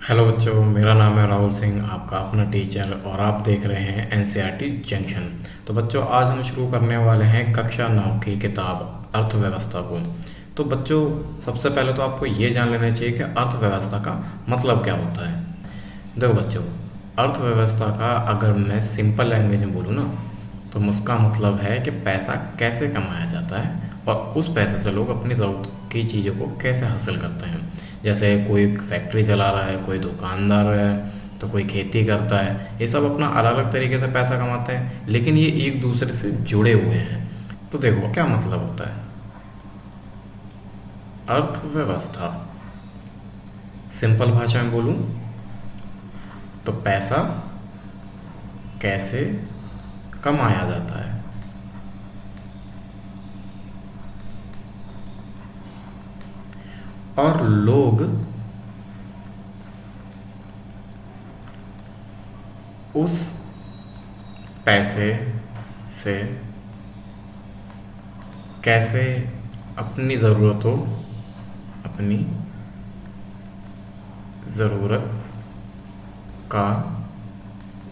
Hello बच्चों, मेरा नाम है राहुल सिंह, आपका अपना टीचर, और आप देख रहे हैं एनसीईआरटी जंक्शन। तो बच्चों, आज हम शुरू करने वाले हैं कक्षा 9 की किताब अर्थव्यवस्था को। तो बच्चों, सबसे पहले तो आपको ये जान लेना चाहिए कि अर्थव्यवस्था का मतलब क्या होता है। देखो बच्चों, अर्थव्यवस्था का अगर मैं सिंपल लैंग्वेज में बोलूँ ना, तो उसका मतलब है कि पैसा कैसे कमाया जाता है और उस पैसे से लोग अपनी ज़रूरत की चीज़ों को कैसे हासिल करते हैं। जैसे कोई फैक्ट्री चला रहा है, कोई दुकानदार है, तो कोई खेती करता है। ये सब अपना अलग अलग तरीके से पैसा कमाते हैं, लेकिन ये एक दूसरे से जुड़े हुए हैं। तो देखो क्या मतलब होता है अर्थव्यवस्था। सिंपल भाषा में बोलूँ तो पैसा कैसे कमाया जाता है, और लोग उस पैसे से कैसे अपनी ज़रूरत का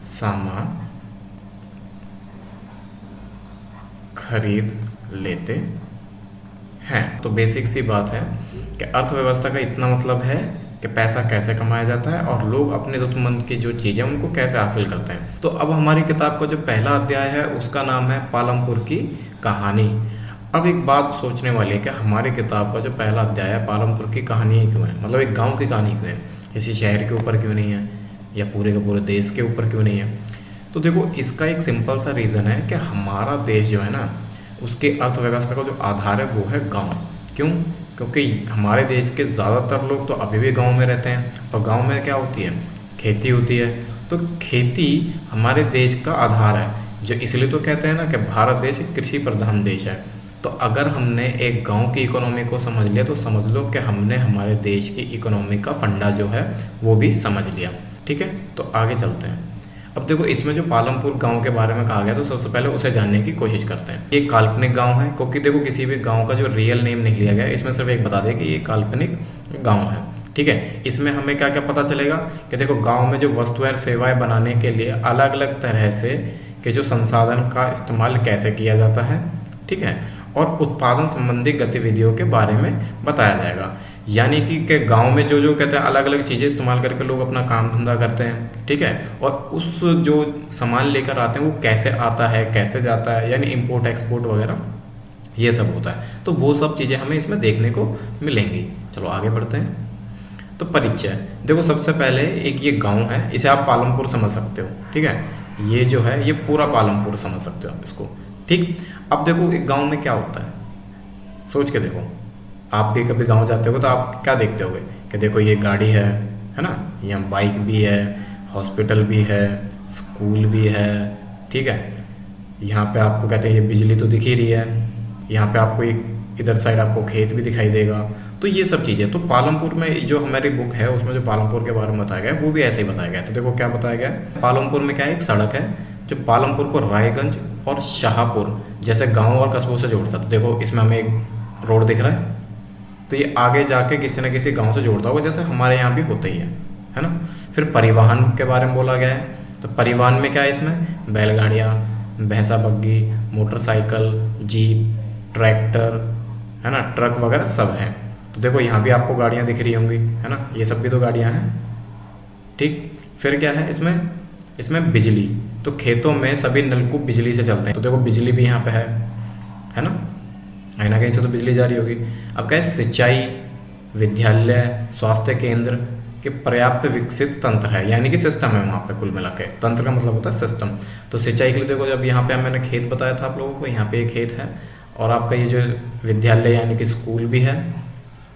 सामान खरीद लेते हैं। तो बेसिक सी बात है कि अर्थव्यवस्था का इतना मतलब है कि पैसा कैसे कमाया जाता है और लोग अपने ज़रूरतमंद की जो चीज़ें उनको कैसे हासिल करते हैं। तो अब हमारी किताब का जो पहला अध्याय है उसका नाम है पालमपुर की कहानी। अब एक बात सोचने वाली है कि हमारी किताब का जो पहला अध्याय है पालमपुर की कहानी ही क्यों है, मतलब एक गांव की कहानी क्यों है, किसी शहर के ऊपर क्यों नहीं है, या पूरे के पूरे देश के ऊपर क्यों नहीं है। तो देखो, इसका एक सिंपल सा रीज़न है कि हमारा देश जो है ना, उसके अर्थव्यवस्था का जो आधार है वो है गांव। क्यों? क्योंकि हमारे देश के ज़्यादातर लोग तो अभी भी गांव में रहते हैं, और गांव में क्या होती है, खेती होती है। तो खेती हमारे देश का आधार है, जो इसलिए तो कहते हैं ना कि भारत देश एक कृषि प्रधान देश है। तो अगर हमने एक गांव की इकोनॉमी को समझ लिया तो समझ लो कि हमने हमारे देश की इकोनॉमी का फंडा जो है वो भी समझ लिया। ठीक है, तो आगे चलते हैं। अब देखो, इसमें जो पालमपुर गांव के बारे में कहा गया, तो सबसे पहले उसे जानने की कोशिश करते हैं। ये काल्पनिक गांव है, क्योंकि देखो किसी भी गांव का जो रियल नेम नहीं लिया गया, इसमें सिर्फ एक बता दें कि ये काल्पनिक गांव है। ठीक है, इसमें हमें क्या क्या पता चलेगा कि देखो, गांव में जो वस्तुएं और सेवाएं बनाने के लिए अलग अलग तरह से के जो संसाधन का इस्तेमाल कैसे किया जाता है, ठीक है, और उत्पादन संबंधी गतिविधियों के बारे में बताया जाएगा। यानी कि गांव में जो जो कहते हैं अलग अलग चीज़ें इस्तेमाल करके लोग अपना काम धंधा करते हैं। ठीक है, और उस जो सामान लेकर आते हैं वो कैसे आता है, कैसे जाता है, यानी इंपोर्ट एक्सपोर्ट वगैरह ये सब होता है। तो वो सब चीज़ें हमें इसमें देखने को मिलेंगी। चलो आगे बढ़ते हैं। तो परिचय देखो, सबसे पहले एक ये गांव है, इसे आप पालमपुर समझ सकते हो। ठीक है, ये जो है ये पूरा पालमपुर समझ सकते हो आप इसको। ठीक, अब देखो एक गांव में क्या होता है, सोच के देखो। आप भी कभी गांव जाते हो तो आप क्या देखते होगे कि देखो ये गाड़ी है ना, यहाँ बाइक भी है, हॉस्पिटल भी है, स्कूल भी है। ठीक है, यहाँ पे आपको कहते हैं ये बिजली तो दिख ही रही है, यहाँ पे आपको एक इधर साइड आपको खेत भी दिखाई देगा। तो ये सब चीज़ें तो पालमपुर में जो हमारी बुक है उसमें जो पालमपुर के बारे में बताया गया है वो भी ऐसे ही बताया गया है। तो देखो क्या बताया गया है, पालमपुर में क्या है, एक सड़क है जो पालमपुर को रायगंज और शाहपुर जैसे गाँव और कस्बों से जोड़ता है। तो देखो इसमें हमें एक रोड दिख रहा है, तो ये आगे जाके किसी न किसी गांव से जोड़ता होगा, जैसे हमारे यहाँ भी होता ही है ना। फिर परिवहन के बारे में बोला गया है, तो परिवहन में क्या है, इसमें बैलगाड़ियाँ, भैंसा बग्गी, मोटरसाइकिल, जीप, ट्रैक्टर, है ना, ट्रक वगैरह सब हैं। तो देखो यहाँ भी आपको गाड़ियाँ दिख रही होंगी, है ना, ये सब भी तो गाड़ियाँ हैं। ठीक, फिर क्या है इसमें, इसमें बिजली, तो खेतों में सभी नलकूप बिजली से चलते हैं। तो देखो बिजली भी यहाँ पे है ना, कहीं ना कहीं से तो बिजली जा रही होगी। अब क्या है, सिंचाई, विद्यालय, स्वास्थ्य केंद्र के पर्याप्त विकसित तंत्र है, यानी कि सिस्टम है वहाँ पे। कुल मिला के तंत्र का मतलब होता है सिस्टम। तो सिंचाई के लिए देखो, जब यहाँ पे मैंने खेत बताया था आप लोगों को, यहाँ पे एक खेत है, और आपका ये जो विद्यालय यानी कि स्कूल भी है।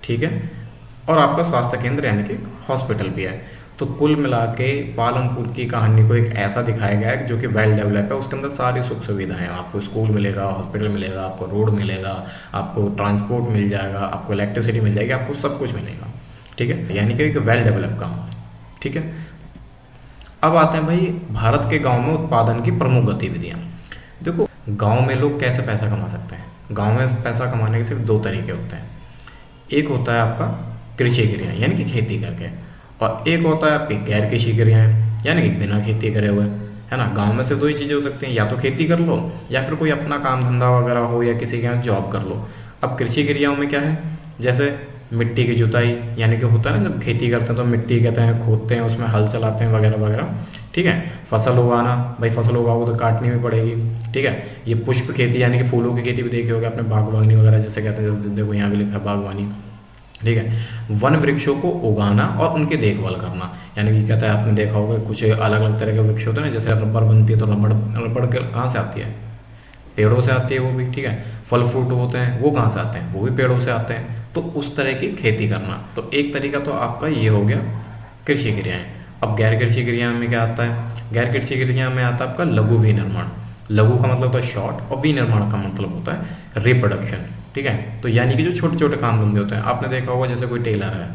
ठीक है, और आपका स्वास्थ्य केंद्र यानी कि हॉस्पिटल भी है। तो कुल मिला के पालमपुर की कहानी को एक ऐसा दिखाया गया है जो कि वेल डेवलप है, उसके अंदर सारी सुख सुविधाएं हैं। आपको स्कूल मिलेगा, हॉस्पिटल मिलेगा, आपको रोड मिलेगा, आपको ट्रांसपोर्ट मिल जाएगा, आपको इलेक्ट्रिसिटी मिल जाएगी, आपको सब कुछ मिलेगा। ठीक है, यानी कि एक वेल डेवलप गाँव है। ठीक है, अब आते हैं भाई भारत के गाँव में उत्पादन की प्रमुख गतिविधियाँ। देखो गाँव में लोग कैसे पैसा कमा सकते हैं। गाँव में पैसा कमाने के सिर्फ दो तरीके होते हैं। एक होता है आपका कृषि क्रिया यानी कि खेती करके, और एक होता है आपकी गैर कृषि क्रियाएं, यानी कि बिना खेती करे हुए, है ना। गांव में से दो ही चीज़ें हो सकती हैं, या तो खेती कर लो या फिर कोई अपना काम धंधा वगैरह हो या किसी के यहाँ जॉब कर लो। अब कृषि क्रियाओं में क्या है, जैसे मिट्टी की जुताई, यानी कि होता है ना जब खेती करते हैं तो मिट्टी कहते हैं खोदते हैं, उसमें हल चलाते हैं वगैरह वगैरह, ठीक है। फसल उगाना, भाई फसल उगाओगे तो काटनी भी पड़ेगी, ठीक है। ये पुष्प खेती यानी कि फूलों की खेती भी देखी होगी आपने, बागवानी वगैरह जैसे कहते हैं, जैसे देखो यहाँ भी लिखा है बागवानी, ठीक है। वन वृक्षों को उगाना और उनकी देखभाल करना, यानी कि कहता है आपने देखा होगा कुछ अलग अलग तरह के वृक्ष होते हैं ना, जैसे रबर बनती है तो रबड़ रबड़ कहाँ से आती है, पेड़ों से आती है वो भी, ठीक है। फल फ्रूट होते हैं वो कहाँ से आते हैं, वो भी पेड़ों से आते हैं। तो उस तरह की खेती करना, तो एक तरीका तो आपका ये हो गया कृषि क्रियाएं। अब गैर कृषि क्रिया में क्या आता है, गैर कृषि क्रिया में आता है आपका लघु विनिर्माण। लघु का मतलब होता है शॉर्ट और विनिर्माण का मतलब होता है रिप्रोडक्शन, ठीक है। तो यानी कि जो छोटे छोटे काम धंधे होते हैं, आपने देखा होगा जैसे कोई टेलर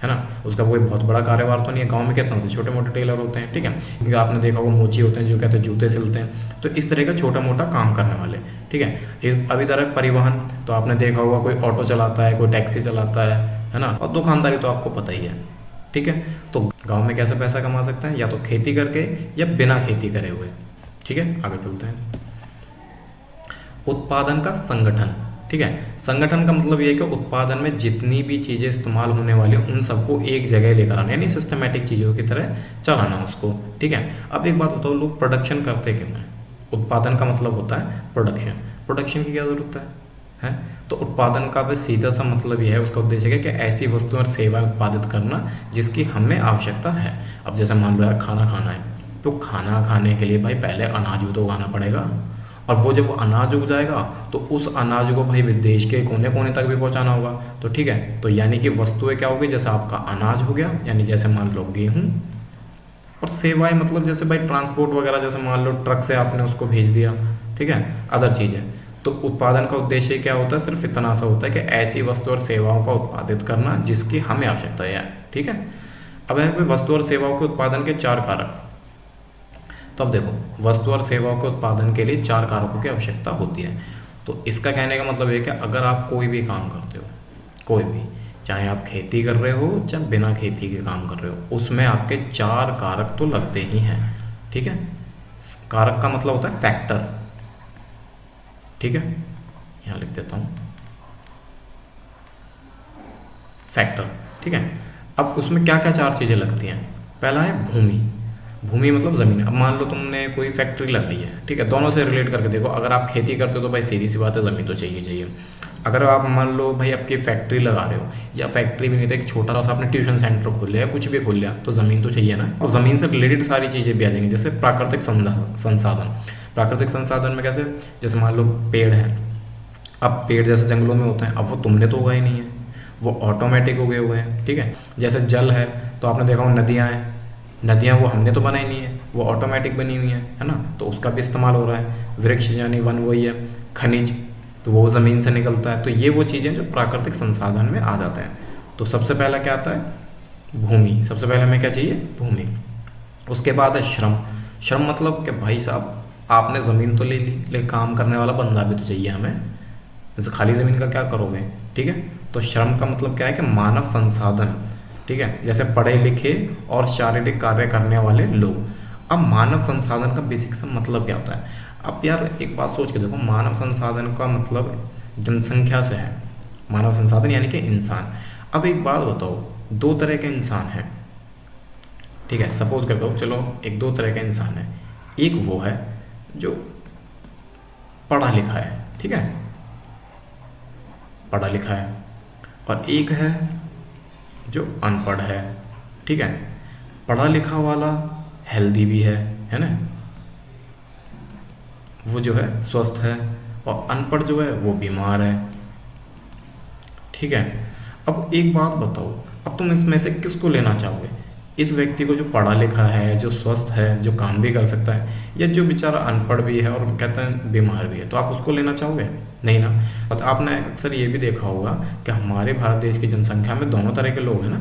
है ना, उसका कोई बहुत बड़ा कारोबार तो नहीं है, गांव में कितना होते हैं छोटे मोटे टेलर होते हैं, ठीक है। क्योंकि आपने देखा होगा मोची होते हैं जो कहते हैं जूते सिलते हैं, तो इस तरह का छोटा मोटा काम करने वाले, ठीक है। अभी तरह परिवहन, तो आपने देखा होगा कोई ऑटो चलाता है, कोई टैक्सी चलाता है ना। और दुकानदारी तो आपको पता ही है, ठीक है। तो गाँव में कैसे पैसा कमा सकते हैं, या तो खेती करके या बिना खेती करे हुए, ठीक है। आगे चलते हैं। उत्पादन का संगठन, ठीक है। संगठन का मतलब ये है कि उत्पादन में जितनी भी चीज़ें इस्तेमाल होने वाली उन सबको एक जगह लेकर आना, यानी सिस्टमेटिक चीज़ों की तरह चलाना उसको, ठीक है। अब एक बात बताओ, लोग प्रोडक्शन करते क्यों हैं। उत्पादन का मतलब होता है प्रोडक्शन, प्रोडक्शन की क्या ज़रूरत है। तो उत्पादन का भी सीधा सा मतलब यह है, उसका उद्देश्य है कि ऐसी वस्तु और सेवा उत्पादित करना जिसकी हमें आवश्यकता है। अब जैसे मान लो यार खाना खाना है, तो खाना खाने के लिए भाई पहले अनाज भी तो उगाना पड़ेगा, और वो जब अनाज उग जाएगा तो उस अनाज को भाई देश के कोने कोने तक भी पहुंचाना होगा, तो ठीक है। तो यानी कि वस्तुएं क्या होगी, जैसे आपका अनाज हो गया, यानी जैसे मान लो गेहूँ, और सेवाएं मतलब जैसे भाई ट्रांसपोर्ट वगैरह, जैसे मान लो ट्रक से आपने उसको भेज दिया, ठीक है, अदर चीज़ें। तो उत्पादन का उद्देश्य क्या होता है, सिर्फ इतना सा होता है कि ऐसी वस्तु और सेवाओं का उत्पादित करना जिसकी हमें आवश्यकता है, ठीक है। अब है कोई वस्तु और सेवाओं के उत्पादन के 4 कारक। तो अब देखो, वस्तु और सेवाओं के उत्पादन के लिए 4 कारकों की आवश्यकता होती है। तो इसका कहने का मतलब ये कि अगर आप कोई भी काम करते हो, कोई भी, चाहे आप खेती कर रहे हो चाहे बिना खेती के काम कर रहे हो, उसमें आपके 4 कारक तो लगते ही हैं, ठीक है। कारक का मतलब होता है फैक्टर, ठीक है। यहाँ लिख देता हूँ फैक्टर, ठीक है। अब उसमें क्या क्या 4 चीज़ें लगती हैं। पहला है भूमि, भूमि मतलब ज़मीन। अब मान लो तुमने कोई फैक्ट्री लगाई है, ठीक है, दोनों से रिलेट करके देखो। अगर आप खेती करते हो तो भाई सीधी सी बात है ज़मीन तो चाहिए चाहिए। अगर आप मान लो भाई आपकी फैक्ट्री लगा रहे हो, या फैक्ट्री भी नहीं तो एक छोटा सा आपने ट्यूशन सेंटर खोल लिया, कुछ भी खोल लिया, तो ज़मीन तो चाहिए ना। तो ज़मीन से रिलेटेड सारी चीज़ें भी आ जाएंगी, जैसे प्राकृतिक संसाधन। प्राकृतिक संसाधन में कैसे, जैसे मान लो पेड़ है, अब पेड़ जैसे जंगलों में होते हैं, अब वो तुमने तो उगाए नहीं है, वो ऑटोमेटिक उगे हुए हैं, ठीक है। जैसे जल है, तो आपने देखा हो नदियाँ हैं, नदियाँ वो हमने तो बनाई नहीं है, वो ऑटोमेटिक बनी हुई है ना, तो उसका भी इस्तेमाल हो रहा है। वृक्ष यानी वन वही है। खनिज, तो वो ज़मीन से निकलता है। तो ये वो चीज़ें जो प्राकृतिक संसाधन में आ जाते हैं। तो सबसे पहला क्या आता है, भूमि। सबसे पहले हमें क्या चाहिए, भूमि। उसके बाद है श्रम। श्रम मतलब कि भाई साहब आपने ज़मीन तो ले ली, लेकिन काम करने वाला बंदा भी तो चाहिए हमें। जैसे खाली ज़मीन का क्या करोगे, ठीक है। तो श्रम का मतलब क्या है कि मानव संसाधन, ठीक है, जैसे पढ़े लिखे और शारीरिक कार्य करने वाले लोग। अब मानव संसाधन का बेसिक सा मतलब क्या होता है। अब यार एक बात सोच के देखो, मानव संसाधन का मतलब जनसंख्या से है। मानव संसाधन यानी कि इंसान। अब एक बात बताओ, 2 तरह के इंसान हैं, ठीक है। सपोज कर दो, चलो एक 2 तरह का इंसान है। एक वो है जो पढ़ा लिखा है, ठीक है, पढ़ा लिखा है, और एक है जो अनपढ़ है, ठीक है। पढ़ा लिखा वाला हेल्दी भी है ना, वो जो है स्वस्थ है, और अनपढ़ जो है वो बीमार है, ठीक है। अब एक बात बताओ, अब तुम इसमें से किसको लेना चाहोगे, इस व्यक्ति को जो पढ़ा लिखा है, जो स्वस्थ है, जो काम भी कर सकता है, या जो बेचारा अनपढ़ भी है और कहते हैं बीमार भी है, तो आप उसको लेना चाहोगे, नहीं ना। तो आपने अक्सर ये भी देखा होगा कि हमारे भारत देश की जनसंख्या में दोनों तरह के लोग हैं ना,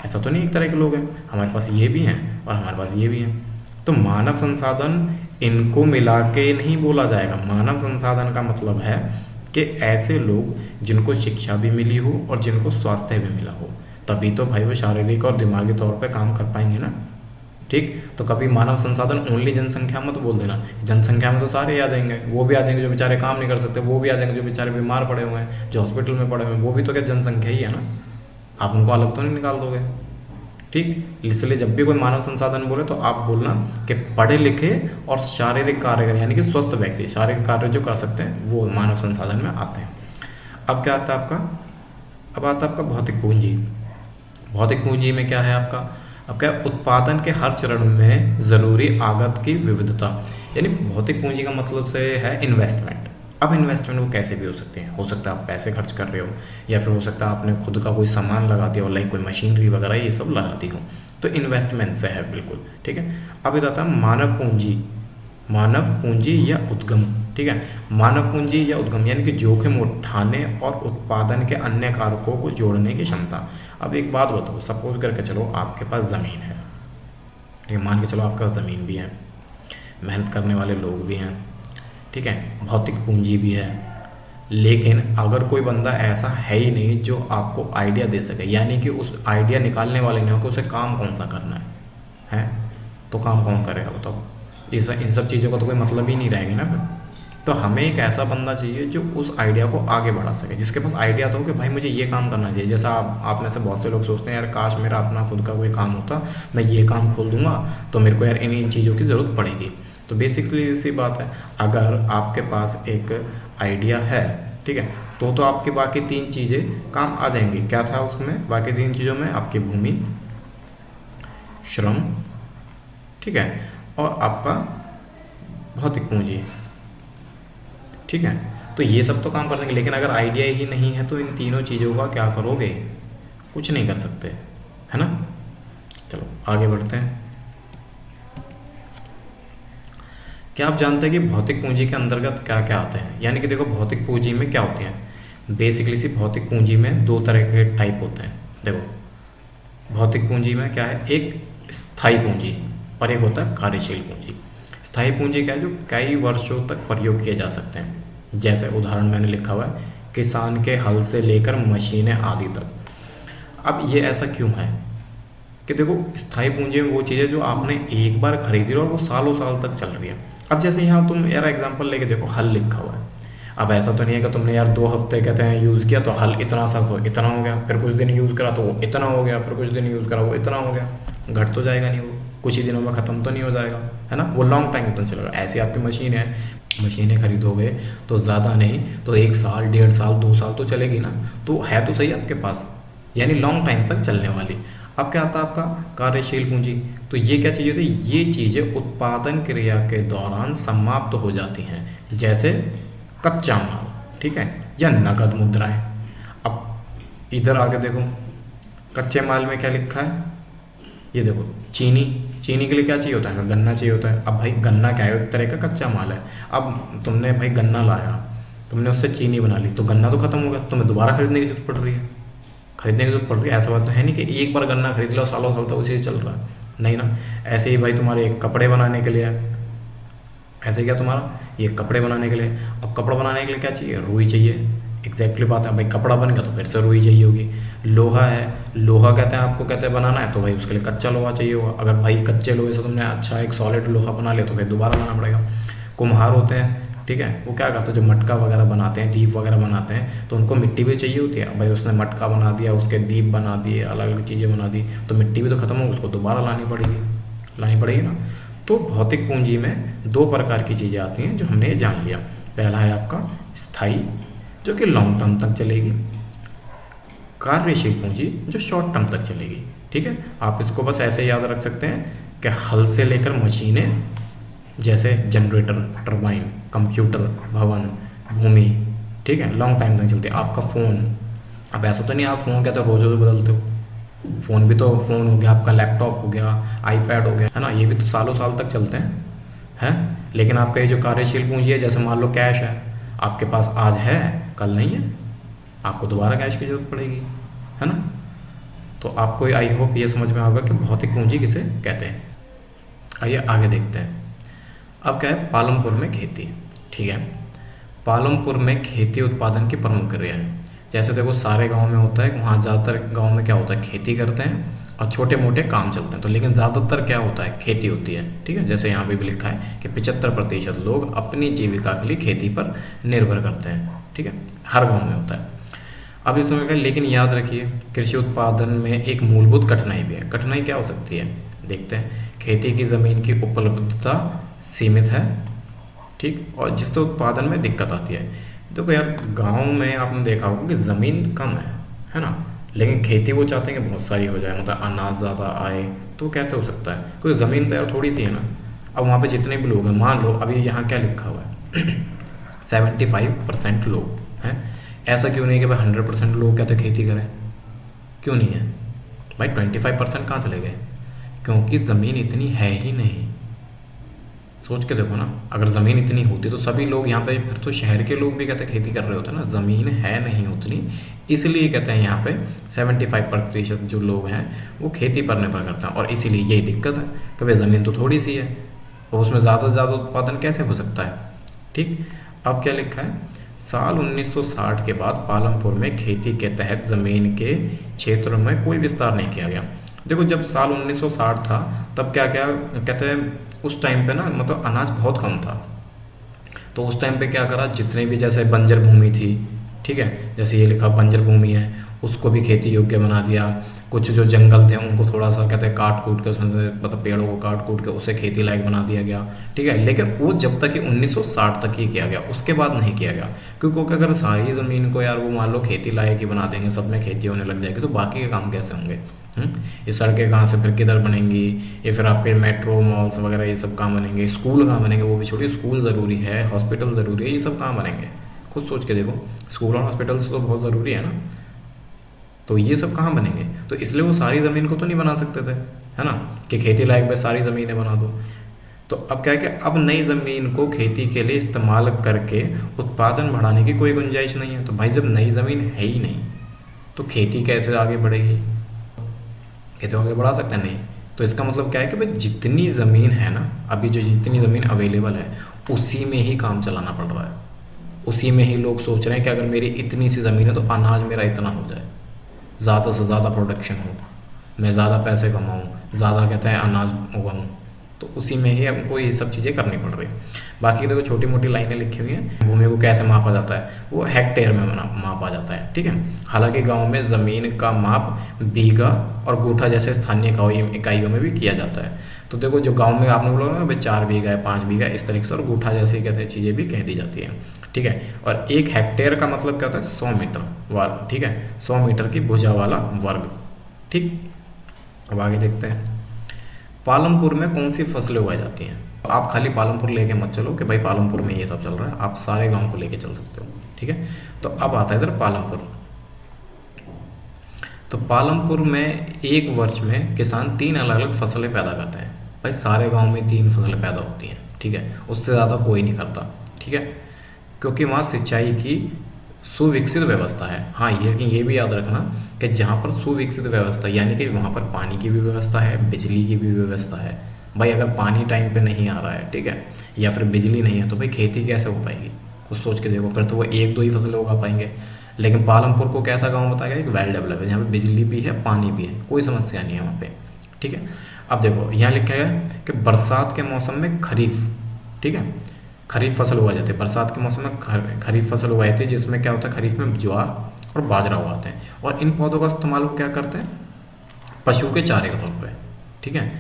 ऐसा तो नहीं एक तरह के लोग हैं, हमारे पास ये भी हैं और हमारे पास ये भी हैं। तो मानव संसाधन इनको मिला के नहीं बोला जाएगा। मानव संसाधन का मतलब है कि ऐसे लोग जिनको शिक्षा भी मिली हो और जिनको स्वास्थ्य भी मिला हो, तभी तो भाई वो शारीरिक और दिमागी तौर पे काम कर पाएंगे ना। ठीक, तो कभी मानव संसाधन ओनली जनसंख्या मत बोल देना। जनसंख्या में तो सारे ही आ जाएंगे, वो भी आ जाएंगे जो बेचारे काम नहीं कर सकते, वो भी आ जाएंगे जो बेचारे बीमार पड़े हुए हैं, जो हॉस्पिटल में पड़े हुए हैं, वो भी तो क्या जनसंख्या ही है ना। आप उनको अलग तो नहीं निकाल दोगे। ठीक, इसलिए जब भी कोई मानव संसाधन बोले तो आप बोलना कि पढ़े लिखे और शारीरिक कार्य यानी कि स्वस्थ व्यक्ति, शारीरिक कार्य जो कर सकते हैं वो मानव संसाधन में आते हैं। अब क्या आता है आपका, अब आता है आपका भौतिक पूंजी। भौतिक पूंजी में क्या है आपका, अब क्या है, उत्पादन के हर चरण में ज़रूरी आगत की विविधता। यानी भौतिक पूंजी का मतलब से है इन्वेस्टमेंट। अब इन्वेस्टमेंट वो कैसे भी हो सकते हैं, हो सकता है आप पैसे खर्च कर रहे हो, या फिर हो सकता है आपने खुद का कोई सामान लगा दिया हो, लाइक कोई मशीनरी वगैरह ये सब लगा दी हो, तो इन्वेस्टमेंट से है बिल्कुल। ठीक है, अब ये आता है मानव पूंजी। मानव पूंजी या उद्गम। ठीक है, मानव पूंजी या उद्गम यानी कि जोखिम उठाने और उत्पादन के अन्य कारकों को जोड़ने की क्षमता। अब एक बात बताओ, सपोज करके चलो आपके पास ज़मीन है, ठीक है, मान के चलो आपके पास ज़मीन भी है, मेहनत करने वाले लोग भी हैं, ठीक है, भौतिक पूंजी भी है, लेकिन अगर कोई बंदा ऐसा है ही नहीं जो आपको आइडिया दे सके, यानी कि उस आइडिया निकालने वाले नहीं हो कि उसे काम कौन सा करना है, तो काम कौन करेगा बताओ। इन सब चीज़ों का तो कोई मतलब ही नहीं रहेगा ना फिर। तो हमें एक ऐसा बंदा चाहिए जो उस आइडिया को आगे बढ़ा सके, जिसके पास आइडिया तो हो कि भाई मुझे ये काम करना चाहिए। जैसा आप में से बहुत से लोग सोचते हैं यार काश मेरा अपना खुद का कोई काम होता, मैं ये काम खोल दूंगा तो मेरे को यार इन चीज़ों की ज़रूरत पड़ेगी। तो बेसिकली इसी बात है, अगर आपके पास एक आइडिया है, ठीक है, तो आपकी बाकी 3 चीज़ें काम आ जाएंगी। क्या था उसमें बाकी 3 चीज़ों में, आपकी भूमि, श्रम, ठीक है, और आपका भौतिक पूंजी। ठीक है, तो ये सब तो काम कर देंगे, लेकिन अगर आइडिया ही नहीं है तो इन तीनों चीज़ों का क्या करोगे, कुछ नहीं कर सकते, है ना। चलो आगे बढ़ते हैं। क्या आप जानते हैं कि भौतिक पूंजी के अंतर्गत क्या क्या आते हैं। यानी कि देखो भौतिक पूंजी में क्या होते हैं, बेसिकली सी भौतिक पूंजी में 2 तरह के टाइप होते हैं। देखो भौतिक पूंजी में क्या है, एक स्थायी पूंजी और एक होता है कार्यशील पूंजी। स्थायी पूंजी क्या है, जो कई वर्षों तक प्रयोग किए जा सकते हैं। जैसे उदाहरण मैंने लिखा हुआ है, किसान के हल से लेकर मशीनें आदि तक। अब ये ऐसा क्यों है कि देखो स्थायी पूंजी में वो चीज़ें जो आपने एक बार खरीदी और वो सालों साल तक चल रही है। अब जैसे यहाँ तुम यार एग्जांपल लेके देखो, हल लिखा हुआ है। अब ऐसा तो नहीं है कि तुमने यार 2 हफ्ते कहते हैं यूज़ किया तो हल इतना सा तो इतना हो गया, फिर कुछ दिन यूज़ करा तो वो इतना हो गया, फिर कुछ दिन यूज़ करा वो इतना हो गया। घट तो जाएगा नहीं, वो कुछ ही दिनों में ख़त्म तो नहीं हो जाएगा, है ना। वो लॉन्ग टाइम तक चलेगा। ऐसी आपकी मशीन है, मशीनें खरीदोगे तो ज़्यादा नहीं तो 1 साल, 1.5 साल, 2 साल तो चलेगी ना। तो है तो सही आपके पास, यानी लॉन्ग टाइम तक चलने वाली। अब क्या आता है आपका कार्यशील पूंजी। तो ये क्या चीज़ होती है, ये चीज़ें उत्पादन क्रिया के दौरान समाप्त हो जाती हैं, जैसे कच्चा माल, ठीक है, या नकद मुद्राएं। अब इधर आगे देखो, कच्चे माल में क्या लिखा है, ये देखो चीनी। चीनी के लिए क्या चाहिए होता है, गन्ना चाहिए होता है। अब भाई गन्ना क्या है, एक तरह का कच्चा माल है। अब तुमने भाई गन्ना लाया, तुमने उससे चीनी बना ली, तो गन्ना तो खत्म हो गया, तुम्हें दोबारा खरीदने की जरूरत पड़ रही है। खरीदने की जरूरत पड़ रही है, ऐसा बात तो है नहीं कि एक बार गन्ना खरीद लो सालों साल तक उसी से चल रहा है, नहीं ना। ऐसे ही भाई तुम्हारे कपड़े बनाने के लिए है, ऐसे क्या तुम्हारा ये कपड़े बनाने के लिए। अब कपड़ा बनाने के लिए क्या चाहिए, रुई चाहिए। एग्जैक्टली बात है, भाई कपड़ा बन गया तो फिर से रुई चाहिए होगी। लोहा है, लोहा कहते हैं आपको कहते हैं बनाना है तो भाई उसके लिए कच्चा लोहा चाहिए होगा। अगर भाई कच्चे लोहे से तुमने अच्छा एक सॉलिड लोहा बना लिया तो फिर दोबारा लाना पड़ेगा। कुम्हार होते हैं, ठीक है, वो क्या करते हैं, जो मटका वगैरह बनाते हैं, दीप वगैरह बनाते हैं, तो उनको मिट्टी भी चाहिए होती है। भाई उसने मटका बना दिया, उसके दीप बना दिए, अलग अलग चीज़ें बना दी, तो मिट्टी भी तो खत्म हो, उसको दोबारा लानी पड़ेगी ना। तो भौतिक पूंजी में 2 प्रकार की चीज़ें आती हैं जो हमने जान लिया। पहला है आपका स्थायी, जो कि लॉन्ग टर्म तक चलेगी। कार्यशील पूंजी जो शॉर्ट टर्म तक चलेगी। ठीक है, आप इसको बस ऐसे याद रख सकते हैं कि हल से लेकर मशीनें, जैसे जनरेटर, टरबाइन, कंप्यूटर, भवन, भूमि, ठीक है, लॉन्ग टाइम तक चलती है। आपका फ़ोन, अब ऐसा तो नहीं आप फ़ोन कहते हो रोज़ रोज़ बदलते हो, फ़ोन भी तो फ़ोन हो गया, आपका लैपटॉप हो गया, आईपैड हो गया, है ना, ये भी तो सालों साल तक चलते हैं। लेकिन आपका ये जो कार्यशील पूंजी है, जैसे मान लो कैश है, आपके पास आज है कल नहीं है, आपको दोबारा कैश की जरूरत पड़ेगी, है ना। तो आपको आई होप ये समझ में आएगा कि भौतिक पूंजी किसे कहते हैं। आइए आगे देखते हैं। अब क्या है, पालमपुर में खेती। ठीक है, पालमपुर में खेती उत्पादन की प्रमुख क्रिया है। जैसे देखो सारे गांव में होता है, वहाँ ज़्यादातर गांव में क्या होता है, खेती करते हैं और छोटे मोटे काम चलते हैं, तो लेकिन ज़्यादातर क्या होता है, खेती होती है। ठीक है, जैसे यहाँ पे भी लिखा है कि 75% लोग अपनी जीविका के लिए खेती पर निर्भर करते हैं। ठीक है, हर गांव में होता है। अब इसमें क्या, लेकिन याद रखिए कृषि उत्पादन में एक मूलभूत कठिनाई भी है। कठिनाई क्या हो सकती है, देखते हैं। खेती की ज़मीन की उपलब्धता सीमित है, ठीक, और जिससे उत्पादन में दिक्कत आती है। देखो यार, गांव में आपने देखा होगा कि ज़मीन कम है ना, लेकिन खेती वो चाहते हैं कि बहुत सारी हो जाए, मतलब अनाज ज़्यादा आए। तो कैसे हो सकता है, क्योंकि ज़मीन तो यार थोड़ी सी है ना। अब वहाँ पे जितने भी लोग हैं, मान लो अभी यहाँ क्या लिखा हुआ है 75% लोग हैं। ऐसा क्यों नहीं कि भाई 100% लोग कहते खेती करें, क्यों नहीं है भाई? 25% कहाँ चले गए? क्योंकि ज़मीन इतनी है ही नहीं। सोच के देखो ना, अगर ज़मीन इतनी होती तो सभी लोग यहाँ पे, फिर तो शहर के लोग भी कहते खेती कर रहे होते ना। ज़मीन है नहीं उतनी, इसलिए कहते हैं यहाँ पे 75% जो लोग हैं वो खेती पर निर्भर करते हैं, और इसीलिए यही दिक्कत है कि भाई ज़मीन तो थोड़ी सी है और उसमें ज़्यादा से ज़्यादा उत्पादन कैसे हो सकता है। ठीक, अब क्या लिखा है, साल 1960 के बाद पालमपुर में खेती के तहत ज़मीन के क्षेत्रों में कोई विस्तार नहीं किया गया। देखो जब साल 1960 था तब क्या क्या कहते हैं, उस टाइम पे ना मतलब अनाज बहुत कम था। तो उस टाइम पे क्या करा, जितने भी जैसे बंजर भूमि थी, ठीक है, जैसे ये लिखा बंजर भूमि है, उसको भी खेती योग्य बना दिया। कुछ जो जंगल थे उनको थोड़ा सा कहते हैं काट कूट के, उसमें से मतलब पेड़ों को काट कूट के उसे खेती लायक बना दिया गया। ठीक है, लेकिन वो जब तक कि 1960 तक ही किया गया, उसके बाद नहीं किया गया। क्योंकि अगर सारी ज़मीन को यार वो मान लो खेती लायक ही बना देंगे, सब में खेती होने लग जाएगी, तो बाकी के काम कैसे होंगे? ये सड़कें कहाँ से फिर किधर बनेंगी, ये फिर आपके मेट्रो मॉल्स वगैरह ये सब कहाँ बनेंगे, स्कूल कहाँ बनेंगे, वो भी छोड़िए, स्कूल ज़रूरी है, हॉस्पिटल ज़रूरी है, ये सब कहाँ बनेंगे? खुद सोच के देखो, स्कूल और हॉस्पिटल्स तो बहुत ज़रूरी है ना, तो ये सब कहाँ बनेंगे? तो इसलिए वो सारी ज़मीन को तो नहीं बना सकते थे, है ना, कि खेती लायक में सारी ज़मीनें बना दो। तो अब क्या है कि अब नई ज़मीन को खेती के लिए इस्तेमाल करके उत्पादन बढ़ाने की कोई गुंजाइश नहीं है। तो भाई जब नई ज़मीन है ही नहीं तो खेती कैसे आगे बढ़ेगी? खेती आगे बढ़ा सकते हैं नहीं। तो इसका मतलब क्या है कि भाई जितनी ज़मीन है ना, अभी जो जितनी ज़मीन अवेलेबल है उसी में ही काम चलाना पड़ रहा है। उसी में ही लोग सोच रहे हैं कि अगर मेरी इतनी सी ज़मीन है तो अनाज मेरा इतना हो जाए, ज़्यादा से ज़्यादा प्रोडक्शन हो, मैं ज़्यादा पैसे कमाऊँ, ज़्यादा कहते हैं अनाज उगाऊँ, तो उसी में ही हमको ये सब चीज़ें करनी पड़ रही है। बाकी देखो छोटी मोटी लाइनें लिखी हुई हैं, भूमि को कैसे मापा जाता है, वो हेक्टेयर में मापा जाता है। ठीक है, हालांकि गांव में ज़मीन का माप बीघा और गुठा जैसे स्थानीय इकाइयों में भी किया जाता है। तो देखो जो गांव में आपने बोला ना भाई 4 बीघा है, 5 बीघा, इस तरीके से, और गुठा जैसी कहते हैं चीज़ें भी कह दी जाती है। ठीक है, और 1 हेक्टेयर का मतलब क्या होता है, 100 मीटर वर्ग। ठीक है, 100 मीटर की भुजा वाला वर्ग। ठीक, अब आगे देखते हैं पालमपुर में कौन सी फसलें उगाई जाती हैं। आप खाली पालमपुर लेके मत चलो कि भाई पालमपुर में ये सब चल रहा है, आप सारे गांव को लेके चल सकते हो। ठीक है, तो अब आता है इधर पालमपुर। तो पालमपुर में एक वर्ष में किसान 3 अलग अलग फसलें पैदा करते हैं। भाई सारे गांव में 3 फसलें पैदा होती हैं, ठीक है, उससे ज़्यादा कोई नहीं करता। ठीक है, क्योंकि वहाँ सिंचाई की सुविकसित व्यवस्था है। हाँ, ये भी याद रखना कि जहाँ पर सुविकसित व्यवस्था यानी कि वहाँ पर पानी की भी व्यवस्था है, बिजली की भी व्यवस्था है। भाई अगर पानी टाइम पे नहीं आ रहा है, ठीक है, या फिर बिजली नहीं है, तो भाई खेती कैसे हो पाएगी? कुछ सोच के देखो, फिर तो वो 1-2 ही फसलें उगा पाएंगे। लेकिन पालमपुर को कैसा गाँव बताया गया, एक वेल डेवलप है, जहाँ पर बिजली भी है, पानी भी है, कोई समस्या नहीं है वहाँ पर। ठीक है, अब देखो यहाँ लिखा है कि बरसात के मौसम में खरीफ, ठीक है, खरीफ फसल उगाई जाती है। बरसात के मौसम में खरीफ फसल उगाई जाती है, जिसमें क्या होता है, खरीफ में ज्वार और बाजरा उगाते हैं। और इन पौधों का इस्तेमाल वो क्या करते हैं, पशुओं के चारे के तौर पे। ठीक है,